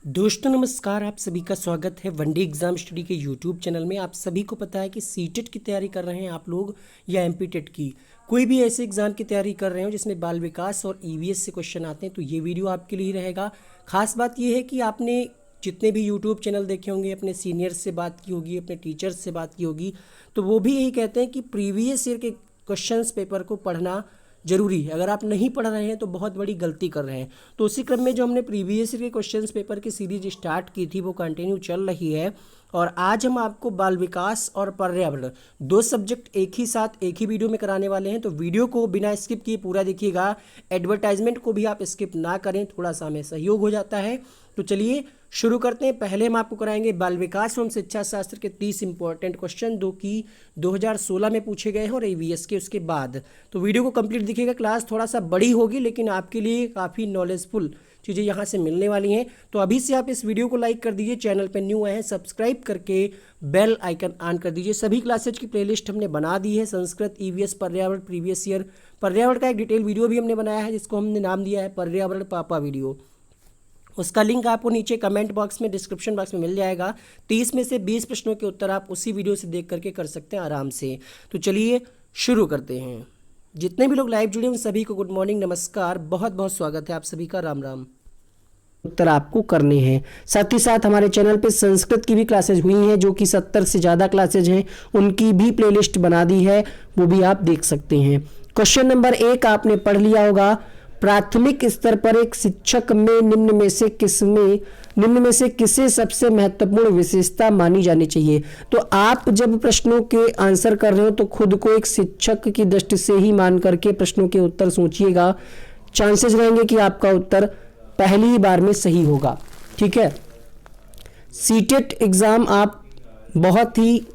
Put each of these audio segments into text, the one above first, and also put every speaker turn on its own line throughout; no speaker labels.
दोस्तों नमस्कार, आप सभी का स्वागत है वनडे एग्जाम स्टडी के यूट्यूब चैनल में। आप सभी को पता है कि सीटेट की तैयारी कर रहे हैं आप लोग या एमपीटेट की, कोई भी ऐसे एग्जाम की तैयारी कर रहे हो जिसमें बाल विकास और ईवीएस से क्वेश्चन आते हैं, तो ये वीडियो आपके लिए ही रहेगा। खास बात ये है कि आपने जितने भी यूट्यूब चैनल देखे होंगे, अपने सीनियर्स से बात की होगी, अपने टीचर्स से बात की होगी, तो वो भी यही कहते हैं कि प्रीवियस ईयर के क्वेश्चंस पेपर को पढ़ना जरूरी है। अगर आप नहीं पढ़ रहे हैं तो बहुत बड़ी गलती कर रहे हैं। तो उसी क्रम में जो हमने प्रीवियस ईयर के क्वेश्चंस पेपर की सीरीज स्टार्ट की थी वो कंटिन्यू चल रही है। और आज हम आपको बाल विकास और पर्यावरण दो सब्जेक्ट एक ही साथ एक ही वीडियो में कराने वाले हैं। तो वीडियो को बिना स्किप किए पूरा देखिएगा, एडवर्टाइजमेंट को भी आप स्किप ना करें, थोड़ा सा हमें सहयोग हो जाता है। तो चलिए शुरू करते हैं। पहले हम आपको कराएंगे बाल विकास एवं शिक्षा शास्त्र के 30 इंपॉर्टेंट क्वेश्चन जो कि 2016 में पूछे गए हैं और ईवीएस के उसके बाद। तो वीडियो को कंप्लीट दिखेगा। क्लास थोड़ा सा बड़ी होगी लेकिन आपके लिए काफ़ी नॉलेजफुल चीज़ें यहाँ से मिलने वाली हैं। तो अभी से आप इस वीडियो को लाइक कर दीजिए, चैनल पर न्यू आए हैं सब्सक्राइब करके बेल आइकन ऑन कर दीजिए। सभी क्लासेज की प्लेलिस्ट हमने बना दी है, संस्कृत, ईवीएस, पर्यावरण, प्रीवियस ईयर। पर्यावरण का एक डिटेल वीडियो भी हमने बनाया है जिसको हमने नाम दिया है पर्यावरण पापा वीडियो। उसका लिंक आपको नीचे कमेंट बॉक्स में, डिस्क्रिप्शन बॉक्स में मिल जाएगा। 30 में से 20 प्रश्नों के उत्तर आप उसी वीडियो से देख करके कर सकते हैं आराम से। तो चलिए शुरू करते हैं। जितने भी लोग लाइव जुड़े उन सभी को गुड मॉर्निंग, नमस्कार, बहुत बहुत स्वागत है आप सभी का, राम राम। उत्तर आपको करने हैं। साथ ही साथ हमारे चैनल पे संस्कृत की भी क्लासेज हुई हैं जो कि 70 से ज़्यादा क्लासेज हैं, उनकी भी प्लेलिस्ट बना दी है, वो भी आप देख सकते हैं। क्वेश्चन नंबर 1 आपने पढ़ लिया होगा। प्राथमिक स्तर पर एक शिक्षक में निम्न में से किसे सबसे महत्वपूर्ण विशेषता मानी जानी चाहिए। तो आप जब प्रश्नों के आंसर कर रहे हो तो खुद को एक शिक्षक की दृष्टि से ही मान करके प्रश्नों के उत्तर सोचिएगा। चांसेस रहेंगे कि आपका उत्तर पहली ही बार में सही होगा। ठीक है, सीटेट एग्जाम आप बहुत ही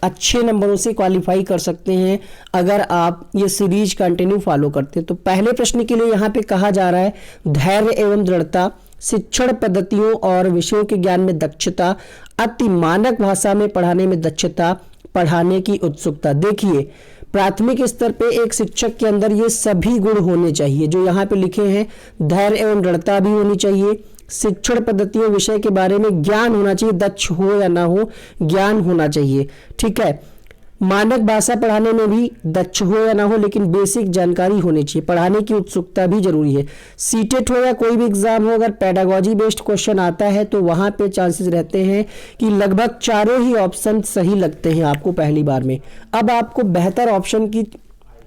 अच्छे नंबरों से क्वालिफाई कर सकते हैं अगर आप ये सीरीज कंटिन्यू फॉलो करते हैं। तो पहले प्रश्न के लिए यहाँ पे कहा जा रहा है धैर्य एवं दृढ़ता, शिक्षण पद्धतियों और विषयों के ज्ञान में दक्षता, अति मानक भाषा में पढ़ाने में दक्षता, पढ़ाने की उत्सुकता। देखिए, प्राथमिक स्तर पे एक शिक्षक के अंदर ये सभी गुण होने चाहिए जो यहाँ पे लिखे हैं। धैर्य एवं दृढ़ता भी होनी चाहिए, शिक्षण पद्धतियों विषय के बारे में ज्ञान होना चाहिए, दक्ष हो या ना हो ज्ञान होना चाहिए। ठीक है, मानक भाषा पढ़ाने में भी दक्ष हो या ना हो लेकिन बेसिक जानकारी होनी चाहिए, पढ़ाने की उत्सुकता भी जरूरी है। सीटेट हो या कोई भी एग्जाम हो, अगर पेडागोजी बेस्ड क्वेश्चन आता है तो वहां पे चांसेस रहते हैं कि लगभग चारों ही ऑप्शन सही लगते हैं आपको पहली बार में। अब आपको बेहतर ऑप्शन की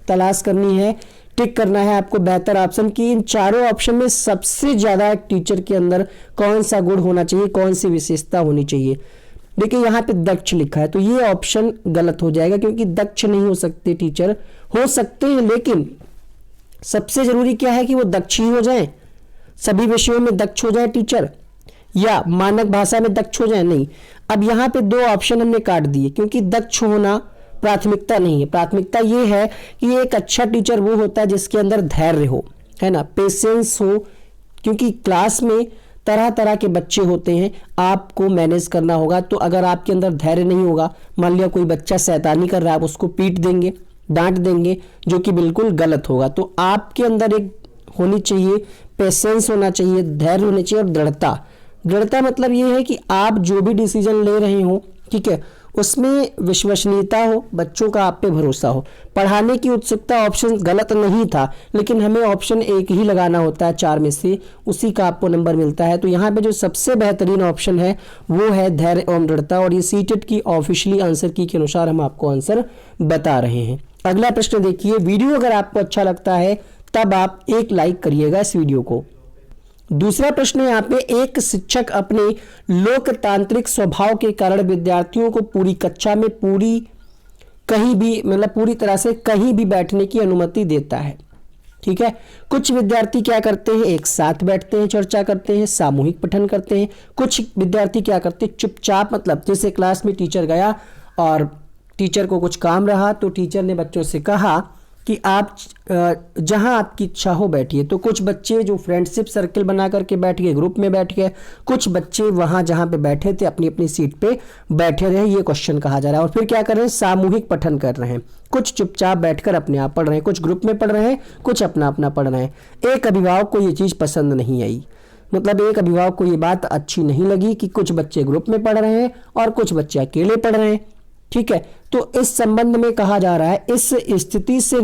तलाश करनी है, टिक करना है आपको बेहतर ऑप्शन की। इन चारों ऑप्शन में सबसे ज्यादा एक टीचर के अंदर कौन सा गुण होना चाहिए, कौन सी विशेषता होनी चाहिए। देखिए यहाँ पे दक्ष लिखा है तो ये ऑप्शन गलत हो जाएगा क्योंकि दक्ष नहीं हो सकते, टीचर हो सकते हैं लेकिन सबसे जरूरी क्या है कि वो दक्ष ही हो जाए, सभी विषयों में दक्ष हो जाए टीचर, या मानक भाषा में दक्ष हो जाए, नहीं। अब यहाँ पे दो ऑप्शन हमने काट दिए क्योंकि दक्ष होना प्राथमिकता नहीं है। प्राथमिकता ये है कि एक अच्छा टीचर वो होता है जिसके अंदर धैर्य हो, है ना, पेशेंस हो, क्योंकि क्लास में तरह तरह के बच्चे होते हैं, आपको मैनेज करना होगा। तो अगर आपके अंदर धैर्य नहीं होगा, मान लिया कोई बच्चा शैतानी कर रहा है, आप उसको पीट देंगे, डांट देंगे, जो कि बिल्कुल गलत होगा। तो आपके अंदर एक होनी चाहिए, पेशेंस होना चाहिए, धैर्य होना चाहिए और दृढ़ता। दृढ़ता मतलब ये है कि आप जो भी डिसीजन ले रहे हो, ठीक है, उसमें विश्वसनीयता हो, बच्चों का आप पे भरोसा हो। पढ़ाने की उत्सुकता ऑप्शन गलत नहीं था लेकिन हमें ऑप्शन एक ही लगाना होता है 4 में से, उसी का आपको नंबर मिलता है। तो यहाँ पे जो सबसे बेहतरीन ऑप्शन है वो है धैर्य एवं दृढ़ता, और ये सीटेट की ऑफिशियली आंसर की के अनुसार हम आपको आंसर बता रहे हैं। अगला प्रश्न देखिए। वीडियो अगर आपको अच्छा लगता है तब आप एक लाइक करिएगा इस वीडियो को। दूसरा प्रश्न यहाँ पे, एक शिक्षक अपने लोकतांत्रिक स्वभाव के कारण विद्यार्थियों को पूरी कक्षा में पूरी तरह से कहीं भी बैठने की अनुमति देता है। ठीक है, कुछ विद्यार्थी क्या करते हैं, एक साथ बैठते हैं, चर्चा करते हैं, सामूहिक पठन करते हैं। कुछ विद्यार्थी क्या करते हैं, चुपचाप, मतलब जैसे क्लास में टीचर गया और टीचर को कुछ काम रहा तो टीचर ने बच्चों से कहा कि आप जहां आपकी इच्छा हो बैठिए। तो कुछ बच्चे जो फ्रेंडशिप सर्कल बना करके बैठ गए, ग्रुप में बैठ गए, कुछ बच्चे वहां जहां पे बैठे थे अपनी अपनी सीट पे बैठे रहे, ये क्वेश्चन कहा जा रहा है। और फिर क्या कर रहे हैं, सामूहिक पठन कर रहे हैं, कुछ चुपचाप बैठकर अपने आप पढ़ रहे हैं, कुछ ग्रुप में पढ़ रहे हैं, कुछ अपना अपना पढ़ रहे हैं। एक अभिभावक को ये चीज पसंद नहीं आई। मतलब एक अभिभावक को ये बात अच्छी नहीं लगी कि कुछ बच्चे ग्रुप में पढ़ रहे हैं और कुछ बच्चे अकेले पढ़ रहे हैं। ठीक है, तो इस संबंध में कहा जा रहा है इस स्थिति से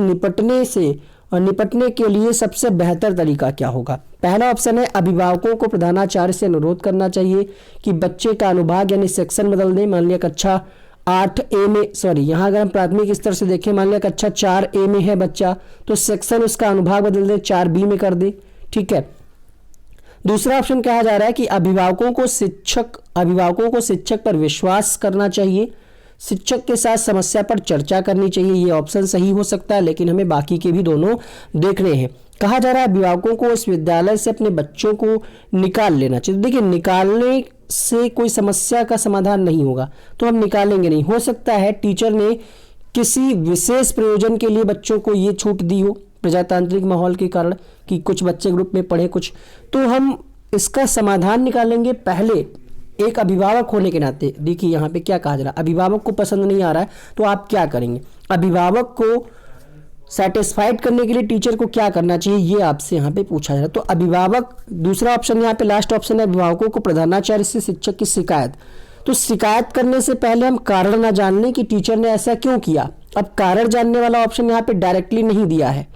निपटने के लिए सबसे बेहतर तरीका क्या होगा। पहला ऑप्शन है अभिभावकों को प्रधानाचार्य से अनुरोध करना चाहिए कि बच्चे का अनुभाग यानी सेक्शन बदल दें। मान लिया कक्षा 8A में, सॉरी यहाँ अगर हम प्राथमिक स्तर से देखें, मान लिया कक्षा 4A में है बच्चा, तो सेक्शन उसका अनुभाग बदल दे, 4B में कर दे। ठीक है, दूसरा ऑप्शन कहा जा रहा है कि अभिभावकों को शिक्षक पर विश्वास करना चाहिए, शिक्षक के साथ समस्या पर चर्चा करनी चाहिए। ये ऑप्शन सही हो सकता है, लेकिन हमें बाकी के भी दोनों देखने हैं। कहा जा रहा है अभिभावकों को इस विद्यालय से अपने बच्चों को निकाल लेना चाहिए। देखिए, निकालने से कोई समस्या का समाधान नहीं होगा, तो हम निकालेंगे नहीं। हो सकता है टीचर ने किसी विशेष प्रयोजन के लिए बच्चों को ये छूट दी हो, प्रजातांत्रिक माहौल के कारण, कि कुछ बच्चे ग्रुप में पढ़े कुछ, तो हम इसका समाधान निकालेंगे। पहले एक अभिभावक होने के नाते देखिए यहाँ पे क्या कहा जा रहा है, अभिभावक को पसंद नहीं आ रहा है तो आप क्या करेंगे, अभिभावक को सेटिस्फाइड करने के लिए टीचर को क्या करना चाहिए, ये आपसे यहाँ पे पूछा जा रहा है। तो अभिभावक, दूसरा ऑप्शन यहाँ पे लास्ट ऑप्शन है अभिभावकों को प्रधानाचार्य से शिक्षक की शिकायत। तो शिकायत करने से पहले हम कारण ना जान लें कि टीचर ने ऐसा क्यों किया। अब कारण जानने वाला ऑप्शन यहाँ पे डायरेक्टली नहीं दिया है,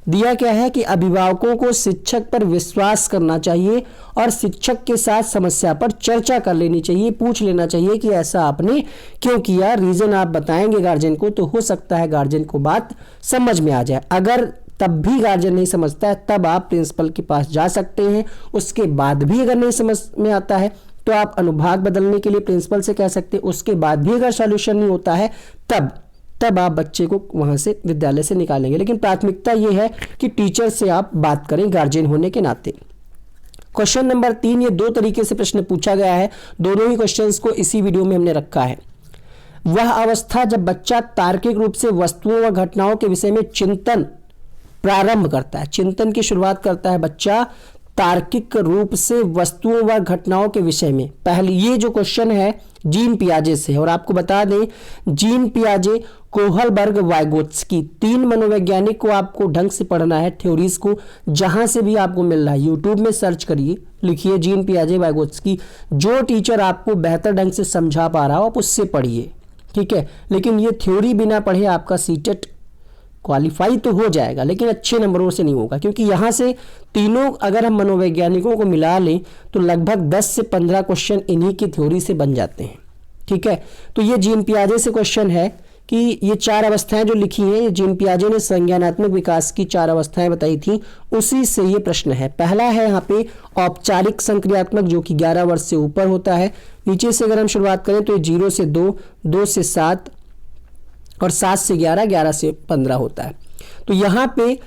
दिया क्या है कि अभिभावकों को शिक्षक पर विश्वास करना चाहिए और शिक्षक के साथ समस्या पर चर्चा कर लेनी चाहिए, पूछ लेना चाहिए कि ऐसा आपने क्यों किया, रीजन आप बताएंगे गार्जियन को, तो हो सकता है गार्जियन को बात समझ में आ जाए। अगर तब भी गार्जियन नहीं समझता है, तब आप प्रिंसिपल के पास जा सकते हैं। उसके बाद भी अगर नहीं समझ में आता है तो आप अनुभाग बदलने के लिए प्रिंसिपल से कह सकते हैं। उसके बाद भी अगर सॉल्यूशन नहीं होता है तब आप बच्चे को वहां से विद्यालय से निकालेंगे। लेकिन प्राथमिकता यह है कि टीचर से आप बात करें गार्जियन होने के नाते। क्वेश्चन नंबर 3, ये 2 तरीके से प्रश्न पूछा गया है, दोनों ही क्वेश्चंस को इसी वीडियो में हमने रखा है। वह अवस्था जब बच्चा तार्किक रूप से वस्तुओं व घटनाओं के विषय में चिंतन प्रारंभ करता है, चिंतन की शुरुआत करता है बच्चा तार्किक रूप से वस्तुओं व घटनाओं के विषय में। पहले ये जो क्वेश्चन है जीन पियाजे से, और आपको बता दें जीन पियाजे, कोहलबर्ग, वाइगोत्स्की, 3 मनोवैज्ञानिक को आपको ढंग से पढ़ना है, थ्योरीज को जहां से भी आपको मिल रहा है यूट्यूब में सर्च करिए, लिखिए जीन पियाजे, वाइगोत्स्की। जो टीचर आपको बेहतर ढंग से समझा पा रहा हो आप उससे पढ़िए, ठीक है। लेकिन ये थ्योरी बिना पढ़े आपका सीटेट क्वालिफाई तो हो जाएगा लेकिन अच्छे नंबरों से नहीं होगा, क्योंकि यहाँ से तीनों अगर हम मनोवैज्ञानिकों को मिला लें तो लगभग 10 से 15 क्वेश्चन इन्हीं की थ्योरी से बन जाते हैं, ठीक है। तो ये जीन पियाजे से क्वेश्चन है कि ये 4 अवस्थाएं जो लिखी हैं, जीन पियाजे ने संज्ञानात्मक विकास की 4 अवस्थाएं बताई थी, उसी से ये प्रश्न है। पहला है यहाँ पे औपचारिक संक्रियात्मक, जो कि 11 वर्ष से ऊपर होता है। नीचे से अगर हम शुरुआत करें तो 0 से 2, 2 से 7 और 7 से 11, 11 से 15 होता है। तो यहाँ पे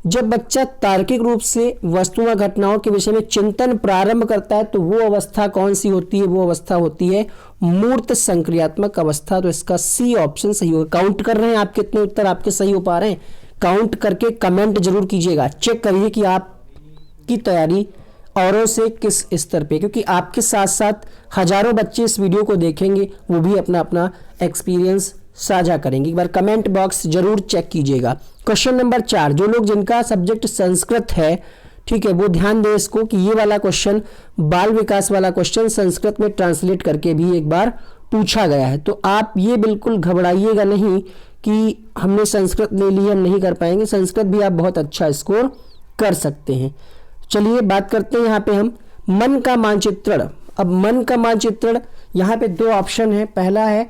जब बच्चा तार्किक रूप से वस्तुओं घटनाओं के विषय में चिंतन प्रारंभ करता है तो वो अवस्था कौन सी होती है, वो अवस्था होती है मूर्त संक्रियात्मक अवस्था। तो इसका सी ऑप्शन सही होगा। काउंट कर रहे हैं आप कितने उत्तर आपके सही हो पा रहे हैं, काउंट करके कमेंट जरूर कीजिएगा, चेक करिए कि आपकी तैयारी औरों से किस स्तर पे, क्योंकि आपके साथ साथ हजारों बच्चे इस वीडियो को देखेंगे, वो भी अपना अपना एक्सपीरियंस साझा करेंगे। एक बार कमेंट बॉक्स जरूर चेक कीजिएगा। क्वेश्चन नंबर 4, जो लोग जिनका सब्जेक्ट संस्कृत है, ठीक है, वो ध्यान दें इसको कि ये वाला क्वेश्चन, बाल विकास वाला क्वेश्चन संस्कृत में ट्रांसलेट करके भी एक बार पूछा गया है। तो आप ये बिल्कुल घबराइएगा नहीं कि हमने संस्कृत ले ली, हम नहीं कर पाएंगे, संस्कृत भी आप बहुत अच्छा स्कोर कर सकते हैं। चलिए बात करते हैं यहाँ पे हम मन का मानचित्रण। अब मन का मानचित्रण, यहाँ पे 2 ऑप्शन है। पहला है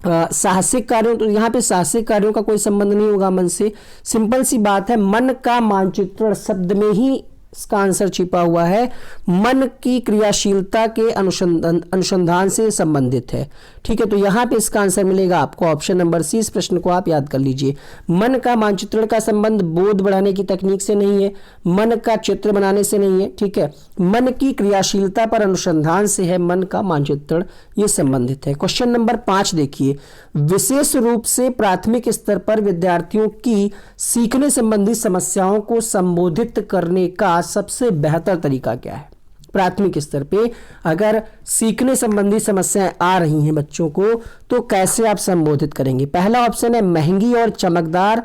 साहसिक कार्यों, तो यहाँ पे साहसिक कार्यों का कोई संबंध नहीं होगा मन से, सिंपल सी बात है। मन का मानचित्रण शब्द में ही इसका आंसर छिपा हुआ है, मन की क्रियाशीलता के अनुसंधान से संबंधित है, ठीक है। तो यहाँ पे इसका आंसर मिलेगा आपको ऑप्शन नंबर सी। इस प्रश्न को आप याद कर लीजिए। मन का मानचित्रण का संबंध बोध बढ़ाने की तकनीक से नहीं है, मन का चित्र बनाने से नहीं है, ठीक है, मन की क्रियाशीलता पर अनुसंधान से है मन का मानचित्रण, ये संबंधित है। क्वेश्चन नंबर 5 देखिए, विशेष रूप से प्राथमिक स्तर पर विद्यार्थियों की सीखने संबंधी समस्याओं को संबोधित करने का सबसे बेहतर तरीका क्या है। प्राथमिक स्तर पे अगर सीखने संबंधी समस्याएं आ रही हैं बच्चों को, तो कैसे आप संबोधित करेंगे। पहला ऑप्शन है महंगी और चमकदार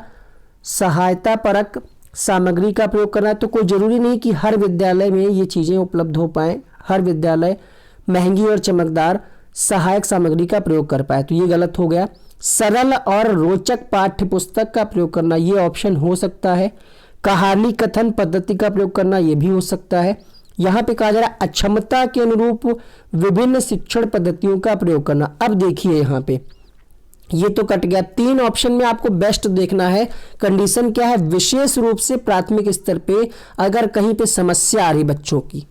सहायता परक सामग्री का प्रयोग करना है, तो कोई ज़रूरी नहीं कि हर विद्यालय में ये चीज़ें उपलब्ध हो पाएँ, हर विद्यालय महंगी और चमकदार सहायक सामग्री का प्रयोग कर पाए, तो ये गलत हो गया। सरल और रोचक पाठ्य पुस्तक का प्रयोग करना, ये ऑप्शन हो सकता है। कहानी कथन पद्धति का प्रयोग करना, ये भी हो सकता है। यहाँ पे कहा जा रहा है अक्षमता के अनुरूप विभिन्न शिक्षण पद्धतियों का प्रयोग करना। अब देखिए यहाँ पे ये तो कट गया। 3 ऑप्शन में आपको बेस्ट देखना है। कंडीशन क्या है, विशेष रूप से प्राथमिक स्तर पे अगर कहीं पे समस्या आ रही बच्चों की,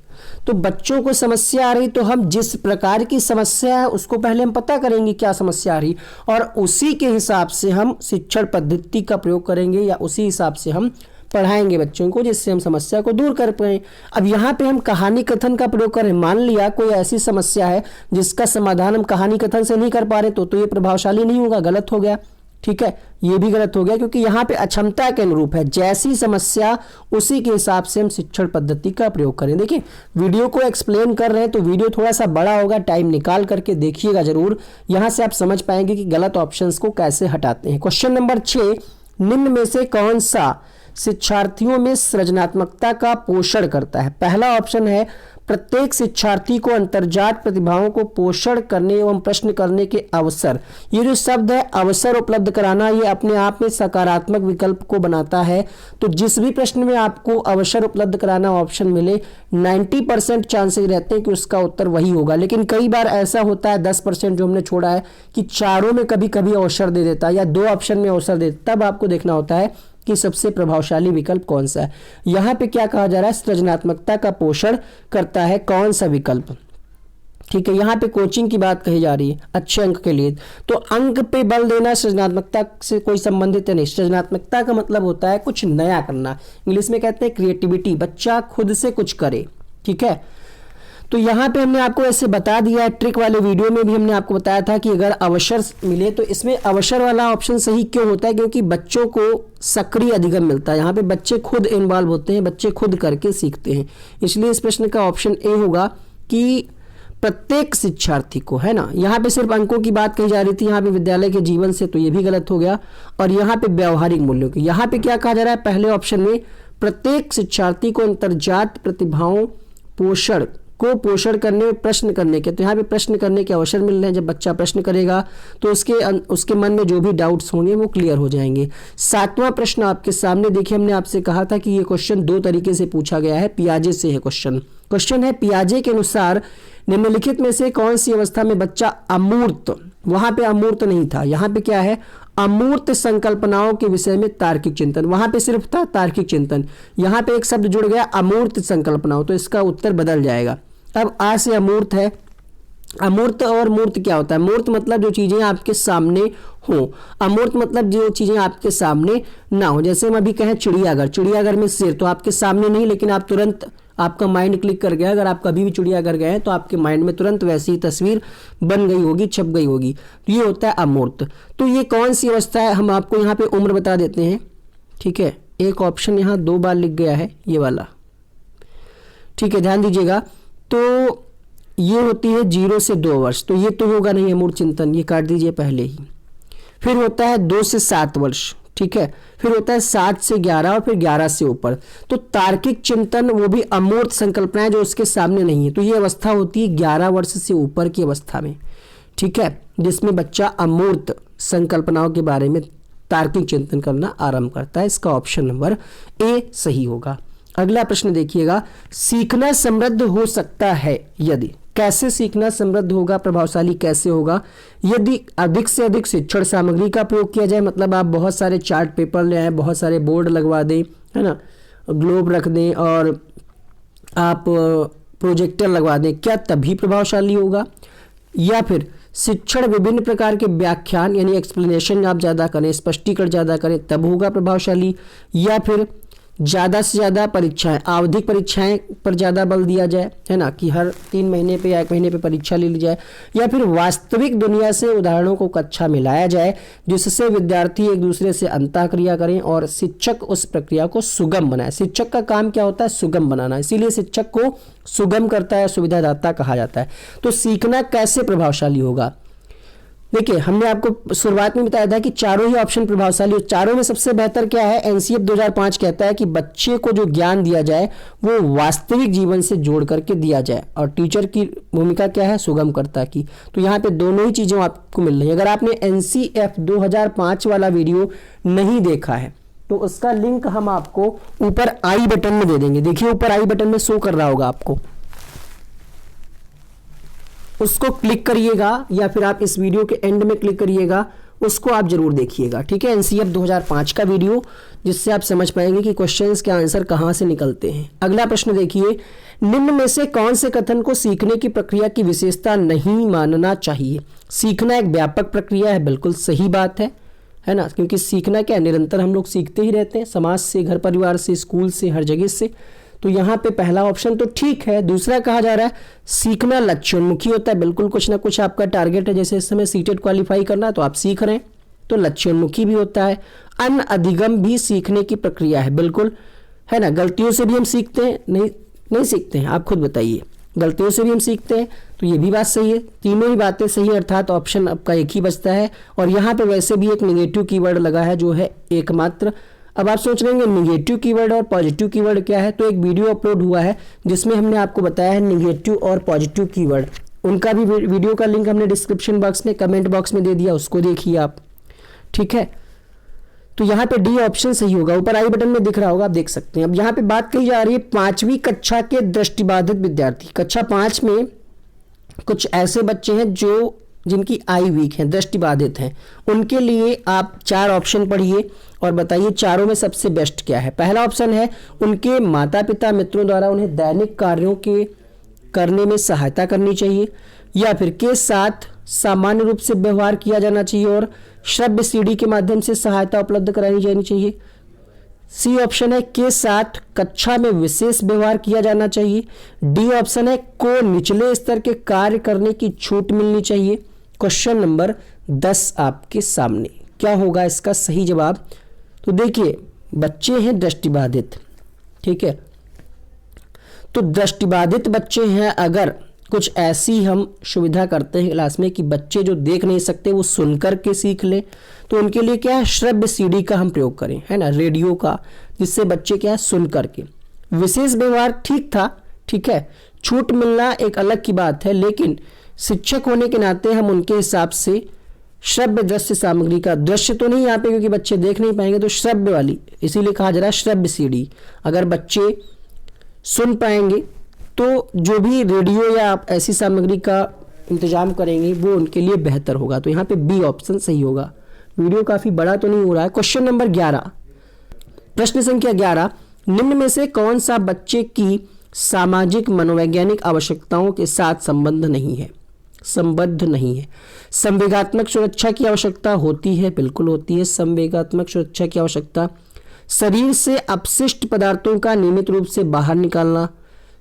तो बच्चों को समस्या आ रही तो हम जिस प्रकार की समस्या है उसको पहले हम पता करेंगे क्या समस्या आ रही, और उसी के हिसाब से हम शिक्षण पद्धति का प्रयोग करेंगे या उसी हिसाब से हम पढ़ाएंगे बच्चों को, जिससे हम समस्या को दूर कर पाएं। अब यहाँ पे हम कहानी कथन का प्रयोग करें, मान लिया कोई ऐसी समस्या है जिसका समाधान हम कहानी कथन से नहीं कर पा रहे, तो ये प्रभावशाली नहीं होगा, गलत हो गया। ठीक है, ये भी गलत हो गया क्योंकि यहाँ पे अक्षमता के अनुरूप है, जैसी समस्या उसी के हिसाब से हम शिक्षण पद्धति का प्रयोग करें। देखिए वीडियो को एक्सप्लेन कर रहे हैं तो वीडियो थोड़ा सा बड़ा होगा, टाइम निकाल करके देखिएगा जरूर, यहाँ से आप समझ पाएंगे कि गलत ऑप्शंस को कैसे हटाते हैं। क्वेश्चन नंबर 6, निम्न में से कौन सा शिक्षार्थियों में सृजनात्मकता का पोषण करता है? पहला ऑप्शन है प्रत्येक शिक्षार्थी को अंतर्जात प्रतिभाओं को पोषण करने एवं प्रश्न करने के अवसर। ये जो शब्द है अवसर उपलब्ध कराना, ये अपने आप में सकारात्मक विकल्प को बनाता है। तो जिस भी प्रश्न में आपको अवसर उपलब्ध कराना ऑप्शन मिले, 90% चांसेस रहते हैं कि उसका उत्तर वही होगा। लेकिन कई बार ऐसा होता है 10% जो हमने छोड़ा है कि चारों में कभी कभी अवसर दे देता है या 2 ऑप्शन में अवसर दे, तब आपको देखना होता है कि सबसे प्रभावशाली विकल्प कौन सा है। यहाँ पे क्या कहा जा रहा है, सृजनात्मकता का पोषण करता है कौन सा विकल्प। ठीक है, यहाँ पे कोचिंग की बात कही जा रही है अच्छे अंक के लिए, तो अंक पे बल देना सृजनात्मकता से कोई संबंधित नहीं। सृजनात्मकता का मतलब होता है कुछ नया करना, इंग्लिश में कहते हैं क्रिएटिविटी, बच्चा खुद से कुछ करे। ठीक है, तो यहाँ पे हमने आपको ऐसे बता दिया है, ट्रिक वाले वीडियो में भी हमने आपको बताया था कि अगर अवसर मिले तो इसमें अवसर वाला ऑप्शन सही क्यों होता है, क्योंकि बच्चों को सक्रिय अधिगम मिलता है। यहाँ पे बच्चे खुद इन्वॉल्व होते हैं, बच्चे खुद करके सीखते हैं, इसलिए इस प्रश्न का ऑप्शन ए होगा कि प्रत्येक शिक्षार्थी को, है ना। यहाँ पे सिर्फ अंकों की बात कही जा रही थी, यहाँ पे विद्यालय के जीवन से, तो ये भी गलत हो गया। और यहाँ पे व्यवहारिक मूल्यों की, यहाँ पे क्या कहा जा रहा है, पहले ऑप्शन में प्रत्येक शिक्षार्थी को अंतर्जात प्रतिभाओं को पोषण करने प्रश्न करने के, तो यहाँ पे प्रश्न करने के अवसर मिल रहे हैं। जब बच्चा प्रश्न करेगा तो उसके मन में जो भी डाउट्स होंगे वो क्लियर हो जाएंगे। 7वां प्रश्न आपके सामने देखिए, हमने आपसे कहा था कि ये क्वेश्चन 2 तरीके से पूछा गया है, पियाजे से है क्वेश्चन है पियाजे के अनुसार निम्नलिखित में से कौन सी अवस्था में बच्चा अमूर्त, वहां पे अमूर्त नहीं था, यहाँ पे क्या है, अमूर्त संकल्पनाओं के विषय में तार्किक चिंतन, वहां पे सिर्फ था तार्किक चिंतन, यहाँ पे एक शब्द जुड़ गया अमूर्त संकल्पनाओं, तो इसका उत्तर बदल जाएगा। अब आ से अमूर्त है, अमूर्त और मूर्त क्या होता है, मूर्त मतलब जो चीजें आपके सामने हो, अमूर्त मतलब जो चीजें आपके सामने ना हो। जैसे हम अभी कहें चिड़ियाघर में शेर, तो आपके सामने नहीं, लेकिन आप तुरंत, आपका माइंड क्लिक कर गया, अगर आप कभी भी चिड़ियाघर गए हैं तो आपके माइंड में तुरंत वैसी ही तस्वीर बन गई होगी, छप गई होगी, तो ये होता है अमूर्त। तो ये कौन सी अवस्था है, हम आपको यहाँ पे उम्र बता देते हैं। ठीक है, एक ऑप्शन यहाँ 2 बार लिख गया है, ये वाला, ठीक है, ध्यान दीजिएगा। तो ये होती है 0 से 2 वर्ष, तो ये तो होगा नहीं अमूर्त चिंतन, ये काट दीजिए पहले ही। फिर होता है 2 से 7 वर्ष, ठीक है, फिर होता है 7 से 11 और फिर 11 से ऊपर। तो तार्किक चिंतन वो भी अमूर्त संकल्पनाएं जो उसके सामने नहीं है, तो ये अवस्था होती है 11 वर्ष से ऊपर की अवस्था में। ठीक है, जिसमें बच्चा अमूर्त संकल्पनाओं के बारे में तार्किक चिंतन करना आरंभ करता है। इसका ऑप्शन नंबर ए सही होगा। अगला प्रश्न देखिएगा, सीखना समृद्ध हो सकता है यदि, कैसे सीखना समृद्ध होगा, प्रभावशाली कैसे होगा, यदि अधिक से अधिक शिक्षण सामग्री का प्रयोग किया जाए, मतलब आप बहुत सारे चार्ट पेपर ले आए, बहुत सारे बोर्ड लगवा दें, है ना, ग्लोब रख दें और आप प्रोजेक्टर लगवा दें, क्या तभी प्रभावशाली होगा, या फिर शिक्षण विभिन्न प्रकार के व्याख्यान यानी एक्सप्लेनेशन आप ज़्यादा करें, स्पष्टीकरण ज़्यादा करें, तब होगा प्रभावशाली, या फिर ज़्यादा से ज़्यादा परीक्षाएं, आवधिक परीक्षाएं पर ज़्यादा बल दिया जाए, है ना, कि हर 3 महीने पे या 1 महीने पे परीक्षा ले ली जाए, या फिर वास्तविक दुनिया से उदाहरणों को कक्षा में लाया जाए जिससे विद्यार्थी एक दूसरे से अंतःक्रिया करें और शिक्षक उस प्रक्रिया को सुगम बनाए। शिक्षक का काम क्या होता है, सुगम बनाना, इसीलिए शिक्षक को सुगम करता है, सुविधादाता कहा जाता है। तो सीखना कैसे प्रभावशाली होगा, देखिए, हमने आपको शुरुआत में बताया था कि चारों ही ऑप्शन प्रभावशाली, चारों में सबसे बेहतर क्या है, एनसीएफ 2005 कहता है कि बच्चे को जो ज्ञान दिया जाए वो वास्तविक जीवन से जोड़ करके दिया जाए, और टीचर की भूमिका क्या है, सुगमकर्ता की। तो यहाँ पे दोनों ही चीज़ें आपको मिल रही है। अगर आपने एनसीएफ 2005 वाला वीडियो नहीं देखा है तो उसका लिंक हम आपको ऊपर आई बटन में दे देंगे। देखिए, ऊपर आई बटन में शो कर रहा होगा आपको, उसको क्लिक करिएगा, या फिर आप इस वीडियो के एंड में क्लिक करिएगा, उसको आप जरूर देखिएगा। ठीक है, एनसीएफ 2005 का वीडियो, जिससे आप समझ पाएंगे कि क्वेश्चंस के आंसर कहां से निकलते हैं। अगला प्रश्न देखिए, निम्न में से कौन से कथन को सीखने की प्रक्रिया की विशेषता नहीं मानना चाहिए। सीखना एक व्यापक प्रक्रिया है, बिल्कुल सही बात है ना, क्योंकि सीखना क्या है, निरंतर हम लोग सीखते ही रहते हैं, समाज से, घर परिवार से, स्कूल से, हर जगह से। तो यहाँ पे पहला ऑप्शन तो ठीक है। दूसरा कहा जा रहा है सीखना लक्ष्योन्मुखी होता है, बिल्कुल कुछ ना कुछ आपका टारगेट है, जैसे इस समय सीटेट क्वालिफाई करना, तो आप सीख रहे हैं, तो लक्ष्योन्मुखी भी होता है। अन अधिगम भी सीखने की प्रक्रिया है, बिल्कुल है ना। गलतियों से भी हम सीखते हैं, नहीं सीखते हैं, आप खुद बताइए, गलतियों से भी हम सीखते हैं, तो ये भी बात सही है। तीनों ही बातें सही, अर्थात ऑप्शन आपका एक ही बचता है। और यहाँ पे वैसे भी एक निगेटिव कीवर्ड लगा है, जो है एकमात्र। अब आप सोच रहे हैं निगेटिव कीवर्ड और पॉजिटिव कीवर्ड क्या है, तो एक वीडियो अपलोड हुआ है जिसमें हमने आपको बताया है निगेटिव और पॉजिटिव कीवर्ड, उनका भी वीडियो का लिंक हमने डिस्क्रिप्शन बॉक्स में, कमेंट बॉक्स में दे दिया, उसको देखिए आप। ठीक है, तो यहाँ पे डी ऑप्शन सही होगा, ऊपर आई बटन में दिख रहा होगा, आप देख सकते हैं। अब यहाँ पे बात कही जा रही है 5वीं कक्षा के दृष्टिबाधित विद्यार्थी। कक्षा 5 में कुछ ऐसे बच्चे हैं जिनकी आई वीक है, दृष्टिबाधित हैं, उनके लिए आप 4 ऑप्शन पढ़िए और बताइए चारों में सबसे बेस्ट क्या है। पहला ऑप्शन है उनके माता पिता मित्रों द्वारा उन्हें दैनिक कार्यों के करने में सहायता करनी चाहिए, या फिर के साथ सामान्य रूप से व्यवहार किया जाना चाहिए और श्रव्य सीढ़ी के माध्यम से सहायता उपलब्ध कराई जानी चाहिए। सी ऑप्शन है के साथ कक्षा में विशेष व्यवहार किया जाना चाहिए। डी ऑप्शन है को निचले स्तर के कार्य करने की छूट मिलनी चाहिए। क्वेश्चन नंबर 10 आपके सामने, क्या होगा इसका सही जवाब। तो देखिए, बच्चे हैं दृष्टिबाधित, ठीक है, तो दृष्टिबाधित बच्चे हैं, अगर कुछ ऐसी हम सुविधा करते हैं क्लास में कि बच्चे जो देख नहीं सकते वो सुन करके सीख ले, तो उनके लिए क्या है, श्रव्य सीडी का हम प्रयोग करें, है ना, रेडियो का, जिससे बच्चे क्या है सुन करके। विशेष व्यवहार ठीक था, ठीक है, छूट मिलना एक अलग की बात है, लेकिन शिक्षक होने के नाते हम उनके हिसाब से श्रव्य दृश्य सामग्री का, दृश्य तो नहीं यहाँ पे क्योंकि बच्चे देख नहीं पाएंगे, तो श्रव्य वाली, इसीलिए कहा जा रहा है श्रव्य सीडी। अगर बच्चे सुन पाएंगे तो जो भी रेडियो या आप ऐसी सामग्री का इंतजाम करेंगे वो उनके लिए बेहतर होगा। तो यहाँ पे बी ऑप्शन सही होगा। वीडियो काफ़ी बड़ा तो नहीं हो रहा है। क्वेश्चन नंबर 11, प्रश्न संख्या 11, निम्न में से कौन सा बच्चे की सामाजिक मनोवैज्ञानिक आवश्यकताओं के साथ संबंध नहीं है, संबद्ध नहीं है। संवेगात्मक सुरक्षा की आवश्यकता होती है, बिल्कुल होती है संवेगात्मक सुरक्षा की आवश्यकता। शरीर से अपशिष्ट पदार्थों का नियमित रूप से बाहर निकालना,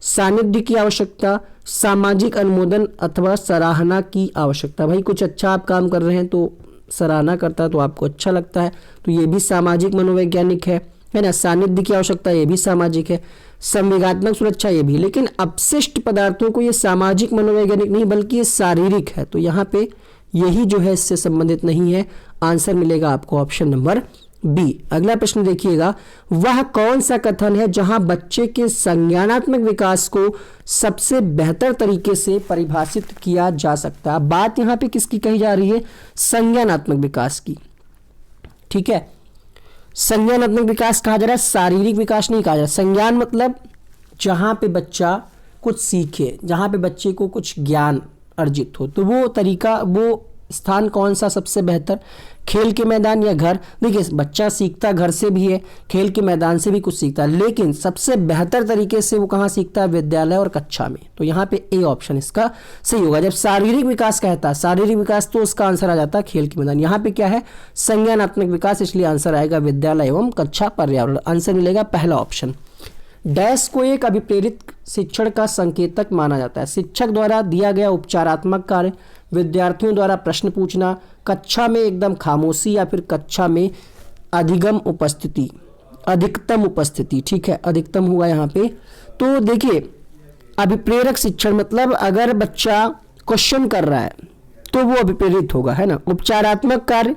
सानिध्य की आवश्यकता, सामाजिक अनुमोदन अथवा सराहना की आवश्यकता। भाई कुछ अच्छा आप काम कर रहे हैं तो सराहना करता है तो आपको अच्छा लगता है, तो ये भी सामाजिक मनोवैज्ञानिक है ना। सानिध्य की आवश्यकता, ये भी सामाजिक है। संवेगात्मक सुरक्षा, ये भी, लेकिन अपशिष्ट पदार्थों को ये सामाजिक मनोवैज्ञानिक नहीं बल्कि ये शारीरिक है, तो यहाँ पे यही जो है इससे संबंधित नहीं है। आंसर मिलेगा आपको ऑप्शन नंबर बी। अगला प्रश्न देखिएगा, वह कौन सा कथन है जहां बच्चे के संज्ञानात्मक विकास को सबसे बेहतर तरीके से परिभाषित किया जा सकता है। बात यहां पे किसकी कही जा रही है, संज्ञानात्मक विकास की, ठीक है। संज्ञानात्मक विकास कहा जा रहा है, शारीरिक विकास नहीं कहा जा रहा। संज्ञान मतलब जहां पे बच्चा कुछ सीखे, जहां पे बच्चे को कुछ ज्ञान अर्जित हो, तो वो तरीका, वो स्थान कौन सा सबसे बेहतर, खेल के मैदान या घर। देखिए, बच्चा सीखता घर से भी है, खेल के मैदान से भी कुछ सीखता है, लेकिन सबसे बेहतर तरीके से वो कहाँ सीखता है, विद्यालय और कक्षा में। तो यहाँ पे ए ऑप्शन इसका सही होगा। जब शारीरिक विकास कहता है, शारीरिक विकास, तो उसका आंसर आ जाता है खेल के मैदान। यहाँ पे क्या है, संज्ञानात्मक विकास, इसलिए आंसर आएगा विद्यालय एवं कक्षा पर्यावरण। आंसर मिलेगा पहला ऑप्शन। डैश को एक अभिप्रेरित शिक्षण का संकेतक माना जाता है। शिक्षक द्वारा दिया गया उपचारात्मक कार्य, विद्यार्थियों द्वारा प्रश्न पूछना, कक्षा में एकदम खामोशी, या फिर कक्षा में अधिगम उपस्थिति, अधिकतम उपस्थिति, ठीक है, अधिकतम हुआ यहाँ पे। तो देखिए, अभिप्रेरक शिक्षण मतलब अगर बच्चा क्वेश्चन कर रहा है
तो वो अभिप्रेरित होगा, है ना। उपचारात्मक कार्य,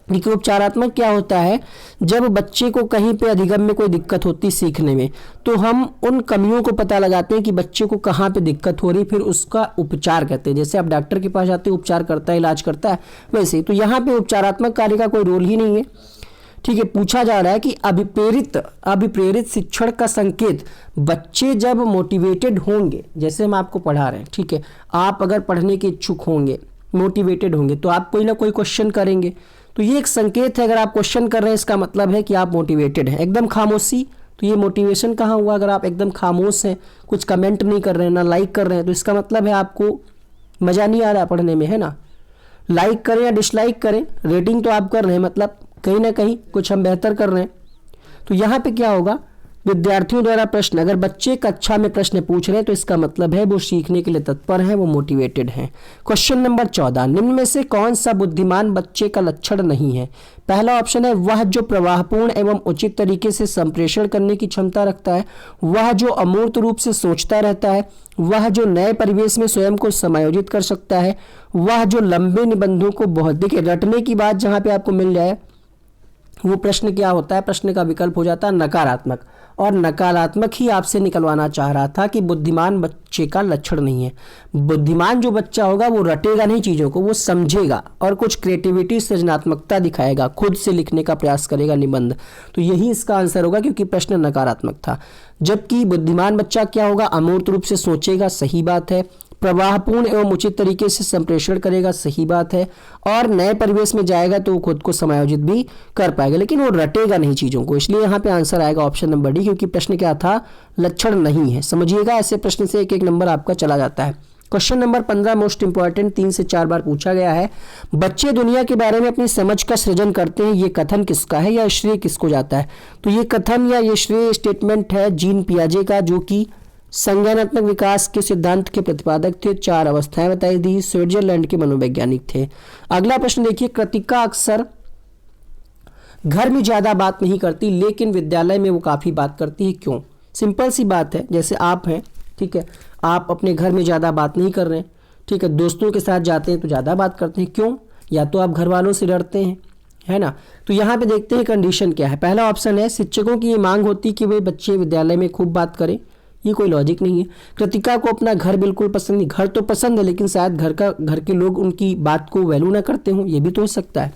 देखिए उपचारात्मक क्या होता है, जब बच्चे को कहीं पे अधिगम में कोई दिक्कत होती सीखने में, तो हम उन कमियों को पता लगाते हैं कि बच्चे को कहाँ पे दिक्कत हो रही, फिर उसका उपचार करते हैं। जैसे आप डॉक्टर के पास जाते हैं, उपचार करता है, इलाज करता है, वैसे ही तो यहाँ पे उपचारात्मक कार्य का कोई रोल ही नहीं है। ठीक है, पूछा जा रहा है कि अभिप्रेरित शिक्षण का संकेत, बच्चे जब मोटिवेटेड होंगे, जैसे हम आपको पढ़ा रहे हैं, ठीक है, आप अगर पढ़ने के इच्छुक होंगे, मोटिवेटेड होंगे, तो आप कोई ना कोई क्वेश्चन करेंगे, तो ये एक संकेत है। अगर आप क्वेश्चन कर रहे हैं इसका मतलब है कि आप मोटिवेटेड हैं। एकदम खामोशी, तो ये मोटिवेशन कहाँ हुआ? अगर आप एकदम खामोश हैं, कुछ कमेंट नहीं कर रहे हैं, ना लाइक कर रहे हैं, तो इसका मतलब है आपको मज़ा नहीं आ रहा पढ़ने में, है ना। लाइक करें या डिसलाइक करें, रेटिंग तो आप कर रहे हैं, मतलब कहीं ना कहीं कुछ हम बेहतर कर रहे हैं। तो यहाँ पे क्या होगा, विद्यार्थियों द्वारा प्रश्न, अगर बच्चे कक्षा में प्रश्न पूछ रहे हैं तो इसका मतलब है वो सीखने के लिए तत्पर हैं, वो मोटिवेटेड हैं। क्वेश्चन नंबर 14, निम्न में से कौन सा बुद्धिमान बच्चे का लक्षण नहीं है? पहला ऑप्शन है वह जो प्रवाहपूर्ण एवं उचित तरीके से संप्रेषण करने की क्षमता रखता है, वह जो अमूर्त रूप से सोचता रहता है, वह जो नए परिवेश में स्वयं को समायोजित कर सकता है, वह जो लंबे निबंधों को बहुत, देखिए रटने की बात जहाँ पे आपको मिल जाए वो प्रश्न क्या होता है, प्रश्न का विकल्प हो जाता है नकारात्मक, और नकारात्मक ही आपसे निकलवाना चाह रहा था कि बुद्धिमान बच्चे का लक्षण नहीं है। बुद्धिमान जो बच्चा होगा वो रटेगा नहीं चीज़ों को, वो समझेगा और कुछ क्रिएटिविटी, सृजनात्मकता दिखाएगा, खुद से लिखने का प्रयास करेगा निबंध। तो यही इसका आंसर होगा, क्योंकि प्रश्न नकारात्मक था। जबकि बुद्धिमान बच्चा क्या होगा, अमूर्त रूप से सोचेगा, सही बात है, प्रवाहपूर्ण एवं उचित तरीके से संप्रेषण करेगा, सही बात है, और नए परिवेश में जाएगा तो वो खुद को समायोजित भी कर पाएगा, लेकिन वो रटेगा नहीं चीज़ों को। इसलिए यहाँ पे आंसर आएगा ऑप्शन नंबर डी, क्योंकि प्रश्न क्या था, लक्षण नहीं है। समझिएगा, ऐसे प्रश्न से एक एक नंबर आपका चला जाता है। क्वेश्चन नंबर 15 मोस्ट इंपॉर्टेंट, 3 से 4 बार पूछा गया है। बच्चे दुनिया के बारे में अपनी समझ का सृजन करते हैं, ये कथन किसका है या श्रेय किसको जाता है? तो ये कथन या ये श्रेय स्टेटमेंट है जीन पियाजे का, जो कि संज्ञानात्मक विकास के सिद्धांत के प्रतिपादक थे। 4 अवस्थाएं बताई दी, स्विट्जरलैंड के मनोवैज्ञानिक थे। अगला प्रश्न देखिए, कृतिका अक्सर घर में ज्यादा बात नहीं करती लेकिन विद्यालय में वो काफी बात करती है, क्यों? सिंपल सी बात है, जैसे आप हैं, ठीक है, आप अपने घर में ज्यादा बात नहीं कर रहे हैं, ठीक है, दोस्तों के साथ जाते हैं तो ज्यादा बात करते हैं, क्यों? या तो आप घर वालों से डरते हैं, है ना। तो यहाँ पे देखते हैं कंडीशन क्या है। पहला ऑप्शन है शिक्षकों की ये मांग होती कि वे बच्चे विद्यालय में खूब बात करें, ये कोई लॉजिक नहीं है। कृतिका को अपना घर बिल्कुल पसंद नहीं, घर तो पसंद है लेकिन शायद घर के लोग उनकी बात को वैल्यू ना करते हों, ये भी तो हो सकता है।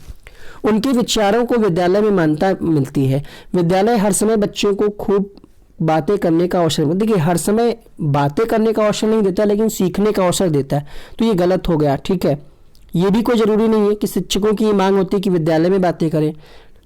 उनके विचारों को विद्यालय में मान्यता मिलती है, विद्यालय हर समय बच्चों को खूब बातें करने का अवसर, देखिए हर समय बातें करने का अवसर नहीं देता लेकिन सीखने का अवसर देता है, तो ये गलत हो गया, ठीक है। ये भी कोई जरूरी नहीं है कि शिक्षकों की मांग होती है कि विद्यालय में बातें करें,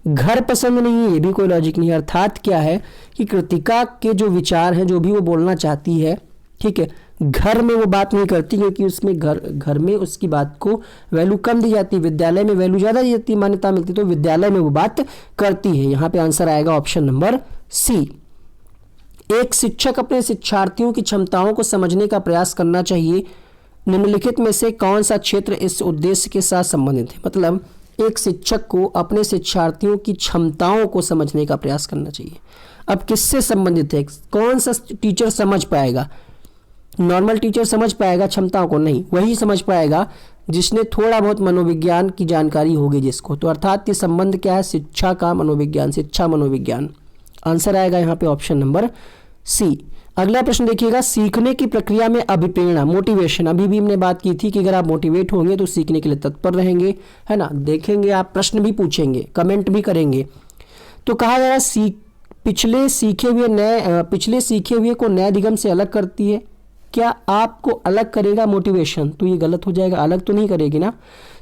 घर पसंद नहीं है, ये भी कोई लॉजिक नहीं है। अर्थात क्या है कि कृतिका के जो विचार हैं, जो भी वो बोलना चाहती है, ठीक है, घर में वो बात नहीं करती क्योंकि उसमें घर में उसकी बात को वैल्यू कम दी जाती है, विद्यालय में वैल्यू ज़्यादा दी जाती, मान्यता मिलती, तो विद्यालय में वो बात करती है। यहाँ पे आंसर आएगा ऑप्शन नंबर सी। एक शिक्षक अपने शिक्षार्थियों की क्षमताओं को समझने का प्रयास करना चाहिए, निम्नलिखित में से कौन सा क्षेत्र इस उद्देश्य के साथ संबंधित है? मतलब एक शिक्षक को अपने शिक्षार्थियों की क्षमताओं को समझने का प्रयास करना चाहिए। अब किससे संबंधित है? कौन सा टीचर समझ पाएगा? नॉर्मल टीचर समझ पाएगा क्षमताओं को? नहीं, वही समझ पाएगा जिसने थोड़ा बहुत मनोविज्ञान की जानकारी होगी जिसको। तो अर्थात ये संबंध क्या है? शिक्षा का मनोविज्ञान, शिक्षा मनोविज्ञान। आंसर आएगा यहाँ पे ऑप्शन नंबर सी। अगला प्रश्न देखिएगा, सीखने की प्रक्रिया में अभिप्रेरणा, मोटिवेशन, अभी भी हमने बात की थी कि अगर आप मोटिवेट होंगे तो सीखने के लिए तत्पर रहेंगे, है ना। देखेंगे आप, प्रश्न भी पूछेंगे, कमेंट भी करेंगे। तो कहा जा रहा है पिछले सीखे हुए को नए दिगंत से अलग करती है। क्या आपको अलग करेगा मोटिवेशन? तो ये गलत हो जाएगा, अलग तो नहीं करेगी ना।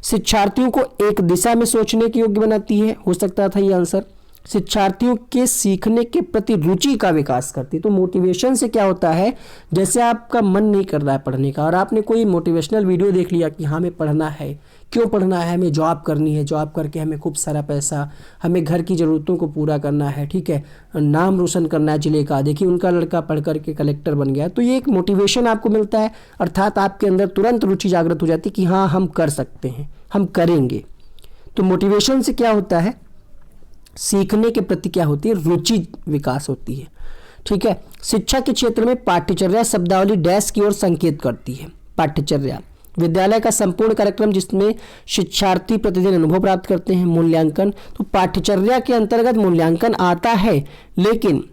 शिक्षार्थियों को एक दिशा में सोचने के योग्य बनाती है, हो सकता था ये आंसर। शिक्षार्थियों के सीखने के प्रति रुचि का विकास करती है। तो मोटिवेशन से क्या होता है, जैसे आपका मन नहीं कर रहा है पढ़ने का और आपने कोई मोटिवेशनल वीडियो देख लिया कि हाँ हमें पढ़ना है, क्यों पढ़ना है, हमें जॉब करनी है, जॉब करके हमें खूब सारा पैसा, हमें घर की ज़रूरतों को पूरा करना है, ठीक है, नाम रोशन करना है जिले का, देखिए उनका लड़का पढ़ करके कलेक्टर बन गया, तो ये एक मोटिवेशन आपको मिलता है। अर्थात आपके अंदर तुरंत रुचि जागृत हो जाती है कि हाँ हम कर सकते हैं, हम करेंगे। तो मोटिवेशन से क्या होता है, सीखने के प्रति क्या होती है, रुचि विकास होती है, ठीक है। शिक्षा के क्षेत्र में पाठ्यचर्या शब्दावली डैश की ओर संकेत करती है। पाठ्यचर्या विद्यालय का संपूर्ण कार्यक्रम जिसमें शिक्षार्थी प्रतिदिन अनुभव प्राप्त करते हैं। मूल्यांकन, तो पाठ्यचर्या के अंतर्गत मूल्यांकन आता है, लेकिन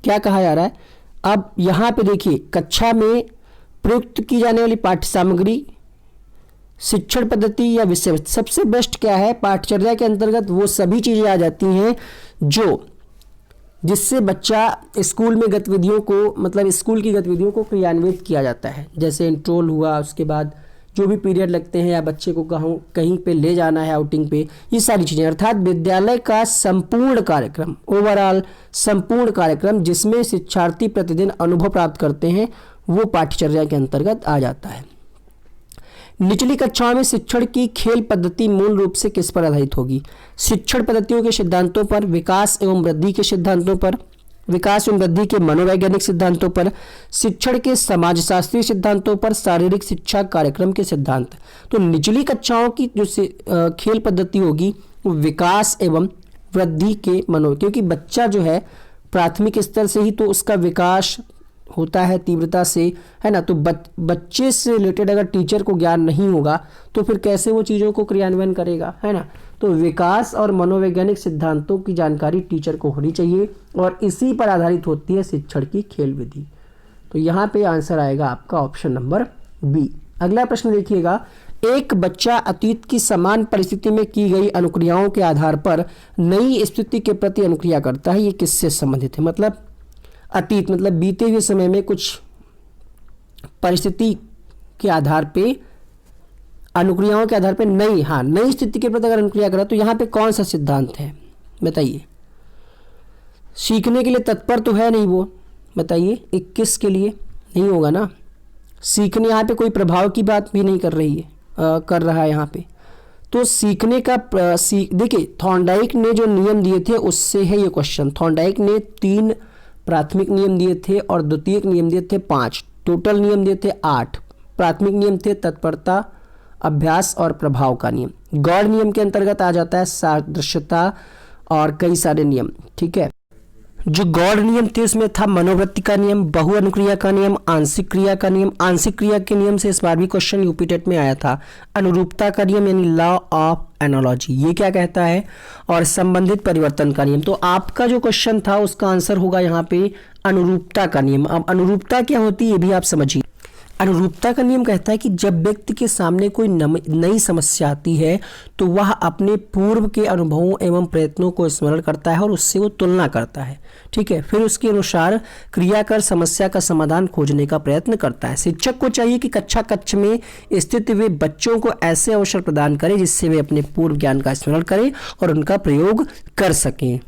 क्या कहा जा रहा है, अब यहाँ पे देखिए कक्षा में प्रयुक्त की जाने वाली पाठ्य सामग्री, शिक्षण पद्धति या विषय, सबसे बेस्ट क्या है, पाठ्यचर्या के अंतर्गत वो सभी चीज़ें आ जाती हैं जो जिससे बच्चा स्कूल में गतिविधियों को, मतलब स्कूल की गतिविधियों को क्रियान्वित किया जाता है, जैसे इंट्रोल हुआ, उसके बाद जो भी पीरियड लगते हैं या बच्चे को कहीं पे ले जाना है आउटिंग पे, ये सारी चीज़ें, अर्थात विद्यालय का संपूर्ण कार्यक्रम, ओवरऑल संपूर्ण कार्यक्रम जिसमें शिक्षार्थी प्रतिदिन अनुभव प्राप्त करते हैं, वो पाठ्यचर्या के अंतर्गत आ जाता है। निचली कक्षाओं में शिक्षण की खेल पद्धति मूल रूप से किस पर आधारित होगी? शिक्षण पद्धतियों के सिद्धांतों पर, विकास एवं वृद्धि के सिद्धांतों पर, विकास एवं वृद्धि के मनोवैज्ञानिक सिद्धांतों पर, शिक्षण के समाजशास्त्रीय सिद्धांतों पर, शारीरिक शिक्षा कार्यक्रम के सिद्धांत। तो निचली कक्षाओं की जो खेल पद्धति होगी वो विकास एवं वृद्धि के क्योंकि बच्चा जो है प्राथमिक स्तर से ही तो उसका विकास होता है तीव्रता से, है ना। तो बच्चे से रिलेटेड अगर टीचर को ज्ञान नहीं होगा तो फिर कैसे वो चीज़ों को क्रियान्वयन करेगा, है ना। तो विकास और मनोवैज्ञानिक सिद्धांतों की जानकारी टीचर को होनी चाहिए और इसी पर आधारित होती है शिक्षण की खेल विधि। तो यहाँ पे आंसर आएगा आपका ऑप्शन नंबर बी। अगला प्रश्न देखिएगा, एक बच्चा अतीत की समान परिस्थिति में की गई अनुक्रियाओं के आधार पर नई स्थिति के प्रति अनुक्रिया करता है, ये किससे संबंधित है? मतलब अतीत मतलब बीते हुए समय में कुछ परिस्थिति के आधार पे, अनुक्रियाओं के आधार पे नई स्थिति के प्रति अगर अनुक्रिया करा तो यहाँ पे कौन सा सिद्धांत है बताइए? सीखने के लिए तत्पर तो है नहीं वो, बताइए 21 के लिए नहीं होगा ना। सीखने यहाँ पे कोई प्रभाव की बात भी नहीं कर रहा है यहाँ पे। तो सीखने का देखिए थॉर्नडाइक ने जो नियम दिए थे उससे है ये क्वेश्चन। थॉर्नडाइक ने 3 प्राथमिक नियम दिए थे और द्वितीयक नियम दिए थे 5, टोटल नियम दिए थे 8। प्राथमिक नियम थे तत्परता, अभ्यास और प्रभाव का नियम। गौड़ नियम के अंतर्गत आ जाता है सादृश्यता और कई सारे नियम, ठीक है। जो गौड़ नियम थे उसमें था मनोवृत्ति का नियम, बहु अनुक्रिया का नियम, आंशिक क्रिया का नियम। आंशिक क्रिया के नियम से इस बार भी क्वेश्चन यूपी टेट में आया था। अनुरूपता का नियम यानी लॉ ऑफ एनालॉजी, ये क्या कहता है, और संबंधित परिवर्तन का नियम। तो आपका जो क्वेश्चन था उसका आंसर होगा यहाँ पे अनुरूपता का नियम। अब अनुरूपता क्या होती है ये भी आप समझिए। अनुरूपता का नियम कहता है कि जब व्यक्ति के सामने कोई नई समस्या आती है तो वह अपने पूर्व के अनुभवों एवं प्रयत्नों को स्मरण करता है और उससे वो तुलना करता है, ठीक है। फिर उसके अनुसार क्रिया कर समस्या का समाधान खोजने का प्रयत्न करता है। शिक्षक को चाहिए कि कक्ष में स्थित वे बच्चों को ऐसे अवसर प्रदान करें जिससे वे अपने पूर्व ज्ञान का स्मरण करें और उनका प्रयोग कर सकें।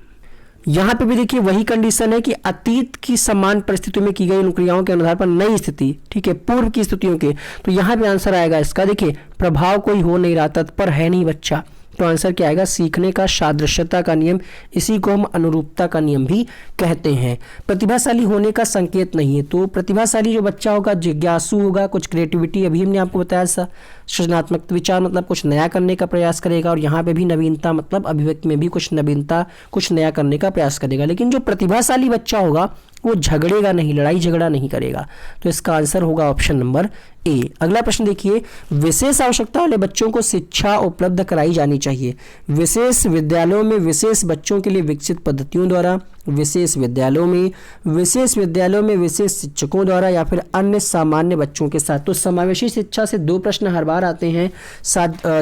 यहाँ पे भी देखिए वही कंडीशन है कि अतीत की समान परिस्थितियों में की गई अनुक्रियाओं के आधार पर नई स्थिति, ठीक है, पूर्व की स्थितियों के। तो यहाँ पे आंसर आएगा इसका, देखिए प्रभाव कोई हो नहीं रहा, तत्पर है नहीं बच्चा, तो आंसर क्या आएगा? सीखने का सादृश्यता का नियम, इसी को हम अनुरूपता का नियम भी कहते हैं। प्रतिभाशाली होने का संकेत नहीं है, तो प्रतिभाशाली जो बच्चा होगा जिज्ञासु होगा, कुछ क्रिएटिविटी, अभी हमने आपको बताया सृजनात्मक विचार मतलब कुछ नया करने का प्रयास करेगा, और यहाँ पे भी नवीनता मतलब अभिव्यक्ति में भी कुछ नवीनता, कुछ नया करने का प्रयास करेगा। लेकिन जो प्रतिभाशाली बच्चा होगा वो झगड़ेगा नहीं, लड़ाई झगड़ा नहीं करेगा। तो इसका आंसर होगा ऑप्शन नंबर ए। अगला प्रश्न देखिए, विशेष आवश्यकता वाले बच्चों को शिक्षा उपलब्ध कराई जानी चाहिए विशेष विद्यालयों में विशेष बच्चों के लिए विकसित पद्धतियों द्वारा, विशेष विद्यालयों में विशेष शिक्षकों द्वारा, या फिर अन्य सामान्य बच्चों के साथ। तो समावेशी शिक्षा से 2 प्रश्न हर बार आते हैं।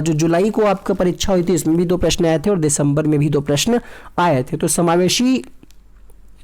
जो जुलाई को आपका परीक्षा हुई थी इसमें भी 2 प्रश्न आए थे और दिसंबर में भी 2 प्रश्न आए थे। तो समावेशी